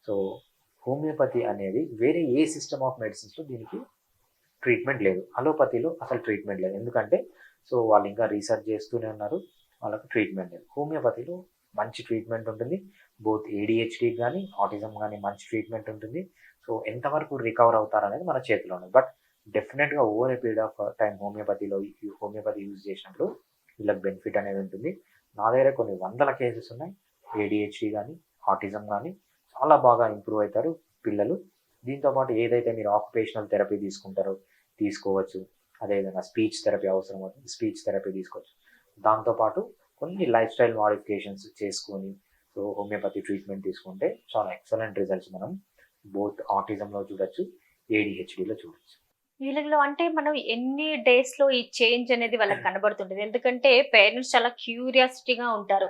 సో హోమియోపతి అనేది వేరే ఏ సిస్టమ్ ఆఫ్ మెడిసిన్స్లో దీనికి ట్రీట్మెంట్ లేదు. అలోపతిలో అసలు ట్రీట్మెంట్ లేదు, ఎందుకంటే సో వాళ్ళు ఇంకా రీసెర్చ్ చేస్తూనే ఉన్నారు, వాళ్ళకు ట్రీట్మెంట్ లేదు. హోమియోపతిలో మంచి ట్రీట్మెంట్ ఉంటుంది, బోత్ ఏడిహెచ్డి కానీ ఆటిజం కానీ మంచి ట్రీట్మెంట్ ఉంటుంది. సో ఎంతవరకు రికవర్ అవుతారు అనేది మన చేతిలో ఉంది. బట్ డెఫినెట్గా over a period of time homeopathy use చేసినప్పుడు వీళ్ళకి బెనిఫిట్ అనేది ఉంటుంది. నా దగ్గర కొన్ని 100 కేసెస్ ఉన్నాయి, ఏడిహెచ్డి కానీ ఆటిజం కానీ చాలా బాగా ఇంప్రూవ్ అవుతారు పిల్లలు. దీంతోపాటు ఏదైతే మీరు ఆక్యుపేషనల్ థెరపీ తీసుకుంటారో తీసుకోవచ్చు, అదేవిధంగా స్పీచ్ థెరపీ అవసరం అవుతుంది, స్పీచ్ థెరపీ తీసుకోవచ్చు. దాంతోపాటు కొన్ని లైఫ్ స్టైల్ మాడిఫికేషన్స్ చేసుకొని సో హోమియోపతి ట్రీట్మెంట్ తీసుకుంటే చాలా ఎక్సలెంట్ రిజల్ట్స్ మనం బోత్ ఆటిజంలో చూడొచ్చు, ఏడిహెచ్డిలో చూడొచ్చు.
వీళ్ళలో అంటే మనం ఎన్ని డేస్ లో ఈ చేంజ్ అనేది వాళ్ళకి కనబడుతుంటది? ఎందుకంటే పేరెంట్స్ చాలా క్యూరియాసిటీగా ఉంటారు.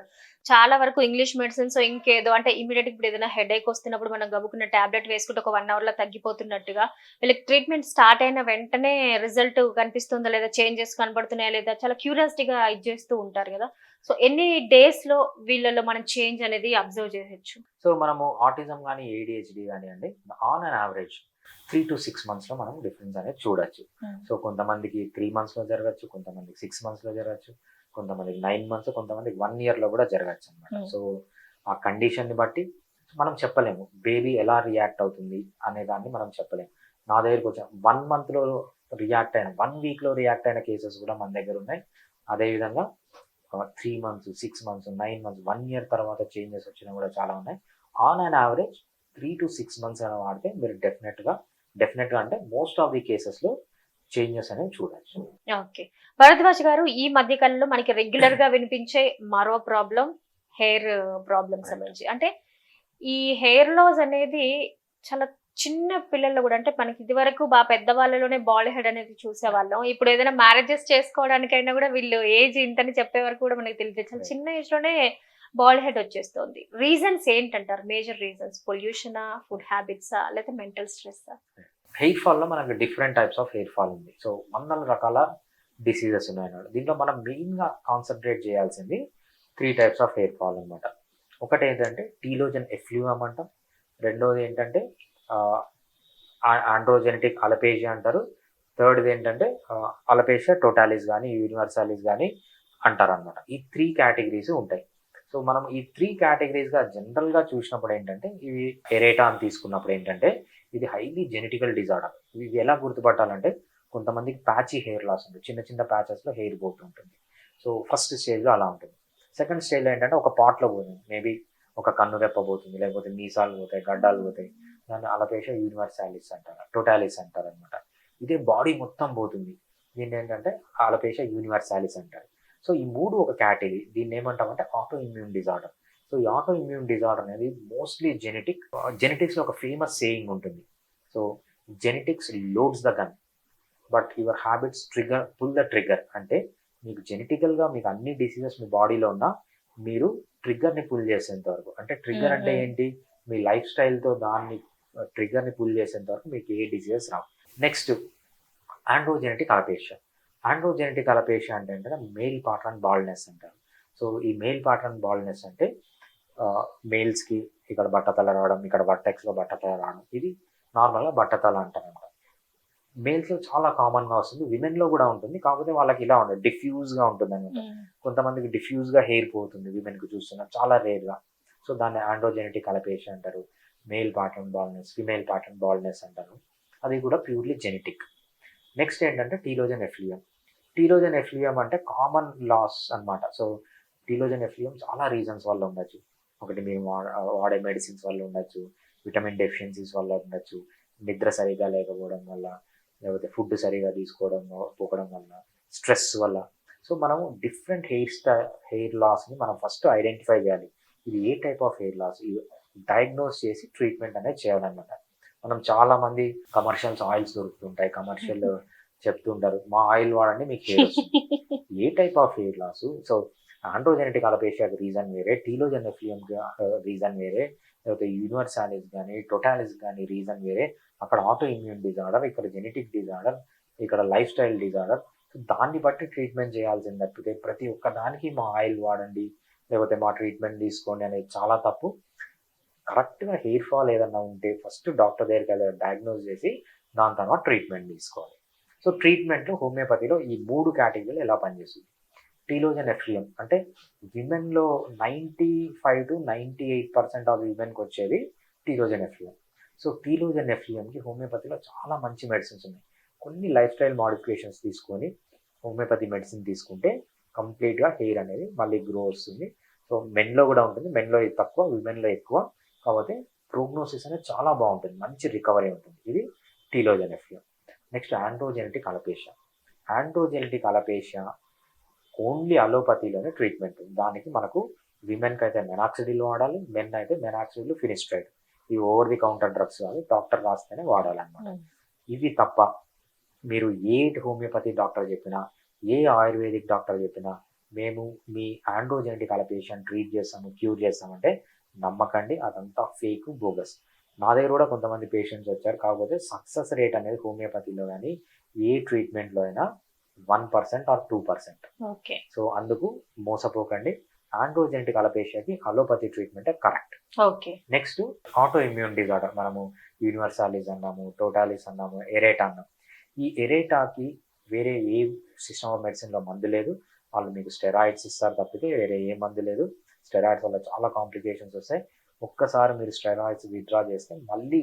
చాలా వరకు ఇంగ్లీష్ మెడిసిన్స్ ఇంకేదో అంటే ఇమీడియట్ ఇప్పుడు ఏదైనా హెడేక్ వస్తున్నప్పుడు మనం గబుకున్న టాబ్లెట్ వేసుకుంటే ఒక 1 hour లో తగ్గిపోతున్నట్టుగా వీళ్ళకి ట్రీట్మెంట్ స్టార్ట్ అయిన వెంటనే రిజల్ట్ కనిపిస్తుందా లేదా, చేంజెస్ కనబడుతున్నాయా లేదా, చాలా క్యూరియాసిటీగా ఇది చేస్తూ ఉంటారు కదా. సో ఎన్ని డేస్ లో వీళ్ళలో మనం చేంజ్ అనేది అబ్జర్వ్ చేయొచ్చు?
సో మనము ఆటిజం కానీ ఏడిహెచ్డి కానీ అండి on an average 3 to 6 months మనం డిఫరెన్స్ అనేది చూడొచ్చు. సో కొంతమందికి 3 months జరగచ్చు, కొంతమందికి 6 months జరగచ్చు, కొంతమందికి 9 months, కొంతమందికి 1 year కూడా జరగచ్చు అనమాట. సో ఆ కండిషన్ని బట్టి మనం చెప్పలేము బేబీ ఎలా రియాక్ట్ అవుతుంది అనే దాన్ని మనం చెప్పలేము. నా దగ్గరకు వచ్చి 1 month రియాక్ట్ అయిన 1 week రియాక్ట్ అయిన కేసెస్ కూడా మన దగ్గర ఉన్నాయి. అదేవిధంగా 3 months, 6 months, 9 months, 1 year తర్వాత చేంజెస్ వచ్చినా కూడా చాలా ఉన్నాయి. On an average 3 to 6 months అని వాడితే మీరు డెఫినెట్గా అంటే మోస్ట్ ఆఫ్ ది కేసెస్లో చేంజెస్ అనేవి చూడొచ్చు.
ఓకే. భరద్వాజ్ గారు, ఈ మధ్య కాలంలో మనకి రెగ్యులర్ గా వినిపించే మరో ప్రాబ్లం హెయిర్ ప్రాబ్లమ్ సంబంధించి. అంటే ఈ హెయిర్ లాస్ అనేది చాలా చిన్న పిల్లల్లో కూడా, అంటే మనకి ఇదివరకు పెద్దవాళ్ళలోనే బాల్ హెడ్ అనేది చూసేవాళ్ళం. ఇప్పుడు ఏదైనా మ్యారేజెస్ చేసుకోవడానికైనా కూడా వీళ్ళు ఏజ్ ఇంతని చెప్పే వరకు కూడా మనకి తెలియదు. చాలా చిన్న ఏజ్ లోనే బాల్ హెడ్ వచ్చేస్తుంది. రీజన్స్ ఏంటంటారు? మేజర్ రీజన్స్ పొల్యూషనా, ఫుడ్ హ్యాబిట్సా, లేదా మెంటల్ స్ట్రెస్సా?
హెయిర్ ఫాల్లో మనకు different types of hair fall ఉంది. సో వందల రకాల డిసీజెస్ ఉన్నాయన్నమాట. దీంట్లో మనం మెయిన్గా కాన్సన్ట్రేట్ చేయాల్సింది 3 టైప్స్ ఆఫ్ హెయిర్ ఫాల్ అనమాట. ఒకటి ఏంటంటే టీలోజన్ ఎఫ్లూయం అంటాం. రెండోది ఏంటంటే ఆండ్రోజెనెటిక్ అలపేషియా అంటారు. థర్డ్ది ఏంటంటే అలపేషియా టోటాలిస్ కానీ యూనివర్సాలిస్ కానీ అంటారు అనమాట. ఈ 3 కేటగిరీస్ ఉంటాయి. సో మనం ఈ 3 కేటగిరీస్గా జనరల్గా చూసినప్పుడు ఏంటంటే, ఇవి ఎరేటా అని తీసుకున్నప్పుడు ఏంటంటే ఇది హైలీ జెనెటికల్ డిజార్డర్. ఇది ఎలా గుర్తుపట్టాలంటే, కొంతమందికి ప్యాచీ హెయిర్ లాస్ ఉంటుంది, చిన్న చిన్న ప్యాచెస్లో హెయిర్ పోతుంటుంది. సో ఫస్ట్ స్టేజ్లో అలా ఉంటుంది. సెకండ్ స్టేజ్లో ఏంటంటే ఒక పార్ట్లో పోతుంది, మేబీ ఒక కన్ను రెప్ప పోతుంది, లేకపోతే మీసాలు పోతాయి, గడ్డాలు పోతాయి. దాన్ని అలపేషియా యూనివర్సాలిస్ అంటారు, టోటాలిస్ అంటారు అనమాట. ఇదే బాడీ మొత్తం పోతుంది, దీన్ని ఏంటంటే అలపేషియా యూనివర్సాలిస్ అంటారు. సో ఈ 3 ఒక కేటగిరీ. దీన్ని ఏమంటామంటే ఆటో ఇమ్యూన్ డిజార్డర్. సో ఈ ఆటో ఇమ్యూన్ డిజార్డర్ అనేది మోస్ట్లీ జెనెటిక్స్లో ఒక ఫేమస్ సేయింగ్ ఉంటుంది. So genetics loads the gun but your habits pull the trigger. అంటే మీకు జెనెటికల్గా మీకు అన్ని డిసీజెస్ మీ బాడీలో ఉన్నా మీరు ట్రిగ్గర్ని పుల్ చేసేంత వరకు, అంటే ట్రిగ్గర్ అంటే ఏంటి, మీ లైఫ్ స్టైల్తో దాన్ని ట్రిగ్గర్ని పుల్ చేసేంత వరకు మీకు ఏ డిసీజెస్ రావు. Next androgenetic alopecia. Androgenetic alopecia అంటే ఏంటంటే మెయిల్ ప్యాటర్న్ బాల్డ్నెస్ అంటారు. సో ఈ మెయిల్ ప్యాటర్న్ బాల్డ్నెస్ అంటే మేల్స్కి ఇక్కడ బట్టతల రావడం, ఇక్కడ వర్టెక్స్లో బట్టతల రావడం, ఇది నార్మల్గా బట్టతల అంటారు అనమాట. మేల్స్లో చాలా కామన్గా వస్తుంది, విమెన్లో కూడా ఉంటుంది. కాకపోతే వాళ్ళకి ఇలా ఉండదు, డిఫ్యూజ్గా ఉంటుంది అనమాట. కొంతమందికి డిఫ్యూజ్గా హెయిర్ పోతుంది, విమెన్కి చూస్తున్నాం, చాలా రేర్గా. సో దాన్ని ఆండ్రోజెనెటిక్ అలపేషియా అంటారు. Male pattern baldness, female pattern baldness అంటారు. అది కూడా ప్యూర్లీ జెనెటిక్. నెక్స్ట్ ఏంటంటే టీలోజన్ ఎఫ్లూయం. టీలోజన్ ఎఫ్లూయం అంటే కామన్ లాస్ అనమాట. సో టీలోజన్ ఎఫ్లూయం చాలా రీజన్స్ వల్ల ఉండొచ్చు. ఒకటి మీరు వాడే మెడిసిన్స్ వల్ల ఉండొచ్చు, విటమిన్ డెఫిషియన్సీస్ వల్ల ఉండొచ్చు, నిద్ర సరిగా లేకపోవడం వల్ల, లేకపోతే ఫుడ్ సరిగా పోకడం వల్ల, స్ట్రెస్ వల్ల. సో మనము డిఫరెంట్ హెయిర్ లాస్ని మనం ఫస్ట్ ఐడెంటిఫై చేయాలి. ఇది ఏ టైప్ ఆఫ్ హెయిర్ లాస్, ఇది డయాగ్నోస్ చేసి ట్రీట్మెంట్ అనేది చేయాలన్నమాట. మనం చాలా మంది కమర్షియల్స్ ఆయిల్స్ దొరుకుతుంటాయి, కమర్షియల్ చెప్తుంటారు మా ఆయిల్ వాడండి మీకు హెయిర్ వస్తుంది. ఏ type of hair loss? So androgenetic అలపేషియాకి రీజన్ వేరే, టీలోజన్ ఎఫ్లూయంకి రీజన్ వేరే, లేకపోతే యూనివర్సాలిస్ కానీ టోటాలిస్ కానీ రీజన్ వేరే. అక్కడ ఆటో ఇమ్యూన్ డిజార్డర్, ఇక్కడ జెనెటిక్ డిజార్డర్, ఇక్కడ లైఫ్ స్టైల్ డిజార్డర్. సో దాన్ని బట్టి ట్రీట్మెంట్ చేయాల్సింది తప్పితే ప్రతి ఒక్క దానికి మా ఆయిల్ వాడండి లేకపోతే మా ట్రీట్మెంట్ తీసుకోండి అనేది చాలా తప్పు. కరెక్ట్గా హెయిర్ ఫాల్ ఏదన్నా ఉంటే ఫస్ట్ డాక్టర్ దగ్గరికి వెళ్ళి డయాగ్నోస్ చేసి దాని తర్వాత ట్రీట్మెంట్ తీసుకోవాలి. సో ట్రీట్మెంట్లో హోమియోపతిలో ఈ 3 కేటగిరీలు ఎలా పనిచేస్తుంది. టీలోజన్ ఎఫ్లూయం అంటే విమెన్లో 95 to 98% ఆఫ్ విమెన్కి వచ్చేది టీలోజన్ ఎఫ్లూయం. సో టీలోజన్ ఎఫ్లూయంకి హోమియోపతిలో చాలా మంచి మెడిసిన్స్ ఉన్నాయి. కొన్ని లైఫ్ స్టైల్ మోడిఫికేషన్స్ తీసుకొని హోమియోపతి మెడిసిన్ తీసుకుంటే కంప్లీట్గా హెయిర్ అనేది మళ్ళీ గ్రో వస్తుంది. సో మెన్లో కూడా ఉంటుంది, మెన్లో తక్కువ, విమెన్లో ఎక్కువ. కాకపోతే ప్రోగ్నోసిస్ అనేది చాలా బాగుంటుంది, మంచి రికవరీ ఉంటుంది. ఇది telogen effluvium. Next androgenetic alopecia. Androgenetic alopecia only అలోపతిలోనే ట్రీట్మెంట్. దానికి మనకు విమెన్కి అయితే మెనాక్సిడిల్ వాడాలి, మెన్ అయితే మెనాక్సిడిల్, ఫినిస్ట్రైడ్. ఇవి ఓవర్ ది కౌంటర్ డ్రగ్స్ కాదు, డాక్టర్ రాస్తేనే వాడాలన్నమాట. ఇవి తప్ప మీరు ఏ హోమియోపతి డాక్టర్ చెప్పినా, ఏ ఆయుర్వేదిక్ డాక్టర్ చెప్పినా మేము మీ ఆండ్రోజెనెటిక్ అలపేషియా ట్రీట్ చేస్తాము, క్యూర్ చేస్తామంటే నమ్మకండి, అదంతా ఫేక్, బోగస్. నా దగ్గర కూడా కొంతమంది పేషెంట్స్ వచ్చారు, కాకపోతే సక్సెస్ రేట్ అనేది హోమియోపతిలో కానీ ఏ ట్రీట్మెంట్లో అయినా 1% or 2%.
ఓకే.
సో అందుకు మోసపోకండి. ఆండ్రోజెనెటిక్ అలపేషియాకి అలోపతి ట్రీట్మెంటే correct.
Okay.
Next auto immune disorder. మనము యూనివర్సాలిస్ అన్నాము, టోటాలిస్ అన్నాము, ఎరేటా అన్నాము. ఈ ఎరేటాకి వేరే ఏ సిస్టమ్ ఆఫ్ మెడిసిన్లో మందు లేదు. వాళ్ళు మీకు స్టెరాయిడ్స్ ఇస్తారు తప్పితే వేరే ఏ మందు లేదు. స్టెరాయిడ్స్ వల్ల చాలా కాంప్లికేషన్స్ వస్తాయి. ఒక్కసారి మీరు స్టెరాయిడ్స్ విత్డ్రా చేస్తే మళ్ళీ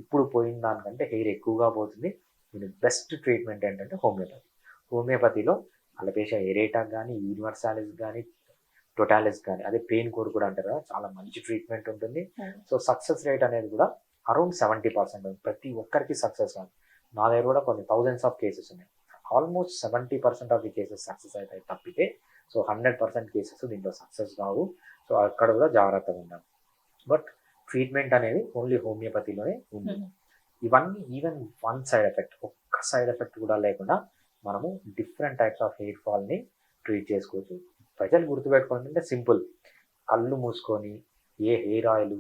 ఇప్పుడు పోయిన దానికంటే హెయిర్ ఎక్కువగా పోతుంది. దీని బెస్ట్ ట్రీట్మెంట్ ఏంటంటే హోమియోపతి. హోమియోపతిలో అలపేషియా ఎరేటా కానీ, యూనివర్సాలిస్ కానీ, టోటాలిస్ కానీ, అదే పెయిన్ కోర్ కూడా అంటారు కదా, చాలా మంచి ట్రీట్మెంట్ ఉంటుంది. సో సక్సెస్ రేట్ అనేది కూడా అరౌండ్ 70%. ప్రతి ఒక్కరికి సక్సెస్ కాదు, నా దగ్గర కూడా కొన్ని థౌజండ్స్ ఆఫ్ కేసెస్ ఉన్నాయి. Almost 70% of the cases success అవుతాయి తప్పితే, సో 100% కేసెస్ దీంట్లో సక్సెస్ కావు. సో అక్కడ కూడా జాగ్రత్తగా ఉండాలి. బట్ ట్రీట్మెంట్ అనేది ఓన్లీ హోమియోపతిలోనే ఉంది. ఇవన్నీ ఈవెన్ వన్ సైడ్ ఎఫెక్ట్, ఒక్క సైడ్ ఎఫెక్ట్ కూడా లేకుండా మనము డిఫరెంట్ టైప్స్ ఆఫ్ హెయిర్ ఫాల్ని ట్రీట్ చేసుకోవచ్చు. ప్రజలు గుర్తుపెట్టుకోవాలంటే సింపుల్, కళ్ళు మూసుకొని ఏ హెయిర్ ఆయిల్,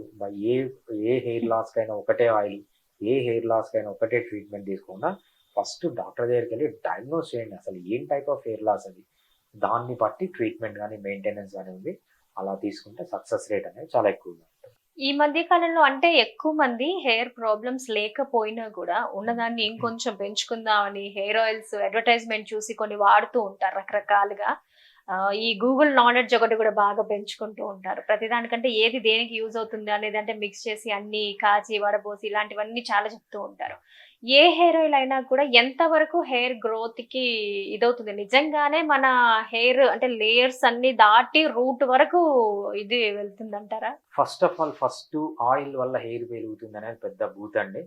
ఏ హెయిర్ లాస్కైనా ఒకటే ఆయిల్, ఏ హెయిర్ లాస్కైనా ఒకటే ట్రీట్మెంట్ తీసుకోకుండా ఫస్ట్ డాక్టర్ దగ్గరికి వెళ్ళి డయాగ్నోస్ చేయండి అసలు ఏం టైప్ ఆఫ్ హెయిర్ లాస్ అది. దాన్ని బట్టి ట్రీట్మెంట్ కానీ మెయింటెనెన్స్ కానీ ఉంది. అలా తీసుకుంటే సక్సెస్ రేట్ అనేది చాలా ఎక్కువగా ఉంటుంది.
ఈ మధ్య కాలంలో అంటే ఎక్కువ మంది హెయిర్ ప్రాబ్లమ్స్ లేకపోయినా కూడా ఉన్నదాన్ని ఇంకొంచెం పెంచుకుందామని హెయిర్ ఆయిల్స్ అడ్వర్టైజ్మెంట్ చూసి కొన్ని వాడుతూ ఉంటారు రకరకాలుగా. ఈ గూగుల్ నాలెడ్జ్ ఒకటి కూడా బాగా పెంచుకుంటూ ఉంటారు. ప్రతిదానికంటే ఏది దేనికి యూజ్ అవుతుంది అనేది అంటే మిక్స్ చేసి అన్ని కాచి వడబోసి ఇలాంటివన్నీ చాలా చెప్తూ ఉంటారు. ఏ హెయిర్ ఆయిల్ అయినా కూడా ఎంత వరకు హెయిర్ గ్రోత్ కి ఇదవుతుంది, నిజంగానే మన హెయిర్ అంటే లేయర్స్ అన్ని దాటి రూట్ వరకు ఇది వెళ్తుంది అంటారా?
First of all first oil వల్ల హెయిర్ పెరుగుతుంది అనేది పెద్ద బూత్ అండి.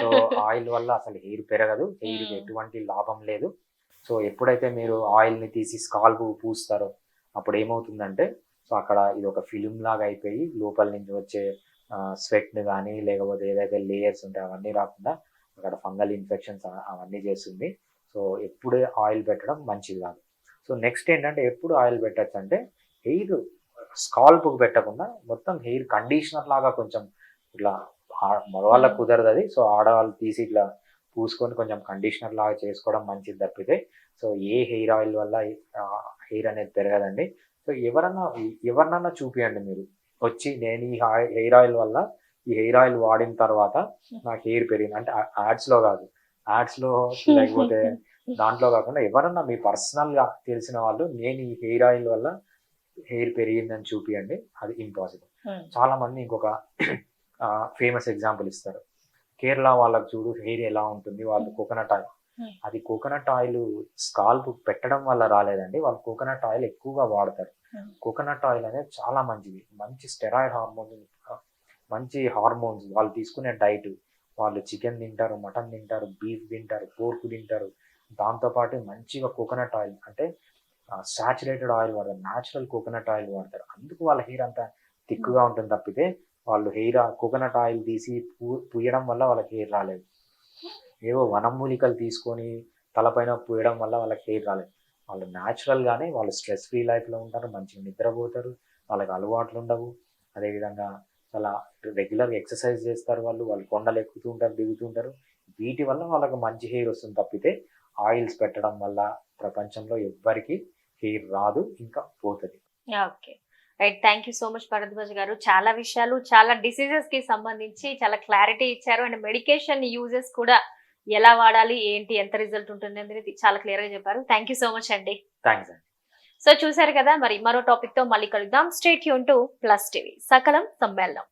సో ఆయిల్ వల్ల అసలు హెయిర్ పెరగదు, హెయిర్ ఎటువంటి లాభం లేదు. సో ఎప్పుడైతే మీరు ఆయిల్ని తీసి స్కాల్ప్ పూస్తారో అప్పుడు ఏమవుతుందంటే, సో అక్కడ ఇది ఒక ఫిలిం లాగా అయిపోయి లోపల నుంచి వచ్చే స్వెట్ని కానీ లేకపోతే ఏదైతే లేయర్స్ ఉంటాయో అవన్నీ రాకుండా అక్కడ ఫంగల్ ఇన్ఫెక్షన్స్ అవన్నీ చేస్తుంది. సో ఎప్పుడే ఆయిల్ పెట్టడం మంచిది కాదు. సో నెక్స్ట్ ఏంటంటే, ఎప్పుడు ఆయిల్ పెట్టచ్చు అంటే హెయిర్ స్కాల్ప్కి పెట్టకుండా మొత్తం హెయిర్ కండిషనర్ లాగా కొంచెం ఇట్లా, మగవాళ్ళకి కుదరదు అది. సో ఆడవాళ్ళు తీసి ఇట్లా పూసుకొని కొంచెం కండిషనర్ లాగా చేసుకోవడం మంచిది తప్పితే, సో ఏ హెయిర్ ఆయిల్ వల్ల హెయిర్ అనేది పెరగదండి. సో ఎవరినన్నా చూపియండి మీరు వచ్చి, నేను ఈ హెయిర్ ఆయిల్ వల్ల ఈ హెయిర్ ఆయిల్ వాడిన తర్వాత నాకు హెయిర్ పెరిగింది అంటే, యాడ్స్లో కాదు, యాడ్స్లో లేకపోతే దాంట్లో కాకుండా ఎవరన్నా మీ పర్సనల్గా తెలిసిన వాళ్ళు నేను ఈ హెయిర్ ఆయిల్ వల్ల హెయిర్ పెరిగిందని చూపియండి. అది ఇంపాసిబుల్. చాలా మంది ఇంకొక ఫేమస్ ఎగ్జాంపుల్ ఇస్తారు. కేరళ వాళ్ళకి చూడు హెయిర్ ఎలా ఉంటుంది, వాళ్ళు కోకోనట్ ఆయిల్, అది కోకోనట్ ఆయిల్ స్కాల్ప్ పెట్టడం వల్ల రాలేదండి, వాళ్ళు కోకోనట్ ఆయిల్ ఎక్కువగా వాడతారు. కోకోనట్ ఆయిల్ అనేది చాలా మంచిది, మంచి స్టెరాయిడ్ మంచి హార్మోన్స్, వాళ్ళు తీసుకునే డైట్, వాళ్ళు చికెన్ తింటారు, మటన్ తింటారు, బీఫ్ తింటారు, పోర్క్ తింటారు, దాంతోపాటు మంచిగా కోకోనట్ ఆయిల్ అంటే సాచురేటెడ్ ఆయిల్ వాడతారు, న్యాచురల్ కోకోనట్ ఆయిల్ వాడతారు. అందుకు వాళ్ళ హెయిర్ అంతా థిక్గా ఉంటుంది తప్పితే వాళ్ళు హెయిర్ కోకోనట్ ఆయిల్ తీసి పూయడం వల్ల వాళ్ళకి హెయిర్ రాలేదు. ఏవో వనమూలికలు తీసుకొని తలపైన పూయడం వల్ల వాళ్ళకి హెయిర్ రాలేదు. వాళ్ళు న్యాచురల్గానే వాళ్ళు స్ట్రెస్ ఫ్రీ లైఫ్లో ఉంటారు, మంచిగా నిద్రపోతారు, వాళ్ళకి అలవాట్లు ఉండవు. అదేవిధంగా చాలా రెగ్యులర్గా ఎక్సర్సైజ్ చేస్తారు, వాళ్ళు కొండలు ఎక్కుతూ ఉంటారు, దిగుతూ ఉంటారు. వీటి వల్ల వాళ్ళకి మంచి హెయిర్ వస్తుంది తప్పితే ఆయిల్స్ పెట్టడం వల్ల ప్రపంచంలో ఎవ్వరికి హెయిర్ రాదు, ఇంకా పోతుంది.
Okay, right. Thank you so much Bharadwaj గారు. చాలా విషయాలు, చాలా డిసీజెస్ కి సంబంధించి చాలా క్లారిటీ ఇచ్చారు. అండ్ మెడికేషన్ యూజెస్ కూడా ఎలా వాడాలి, ఏంటి, ఎంత రిజల్ట్ ఉంటుంది అనేది చాలా క్లియర్ గా చెప్పారు. థ్యాంక్ యూ సో మచ్ అండి.
థ్యాంక్స్ అండి.
సో చూసారు కదా, మరి మరో టాపిక్ తో మళ్ళీ కలుద్దాం. Stay tune to plus TV, సకలం సమ్మేళనం.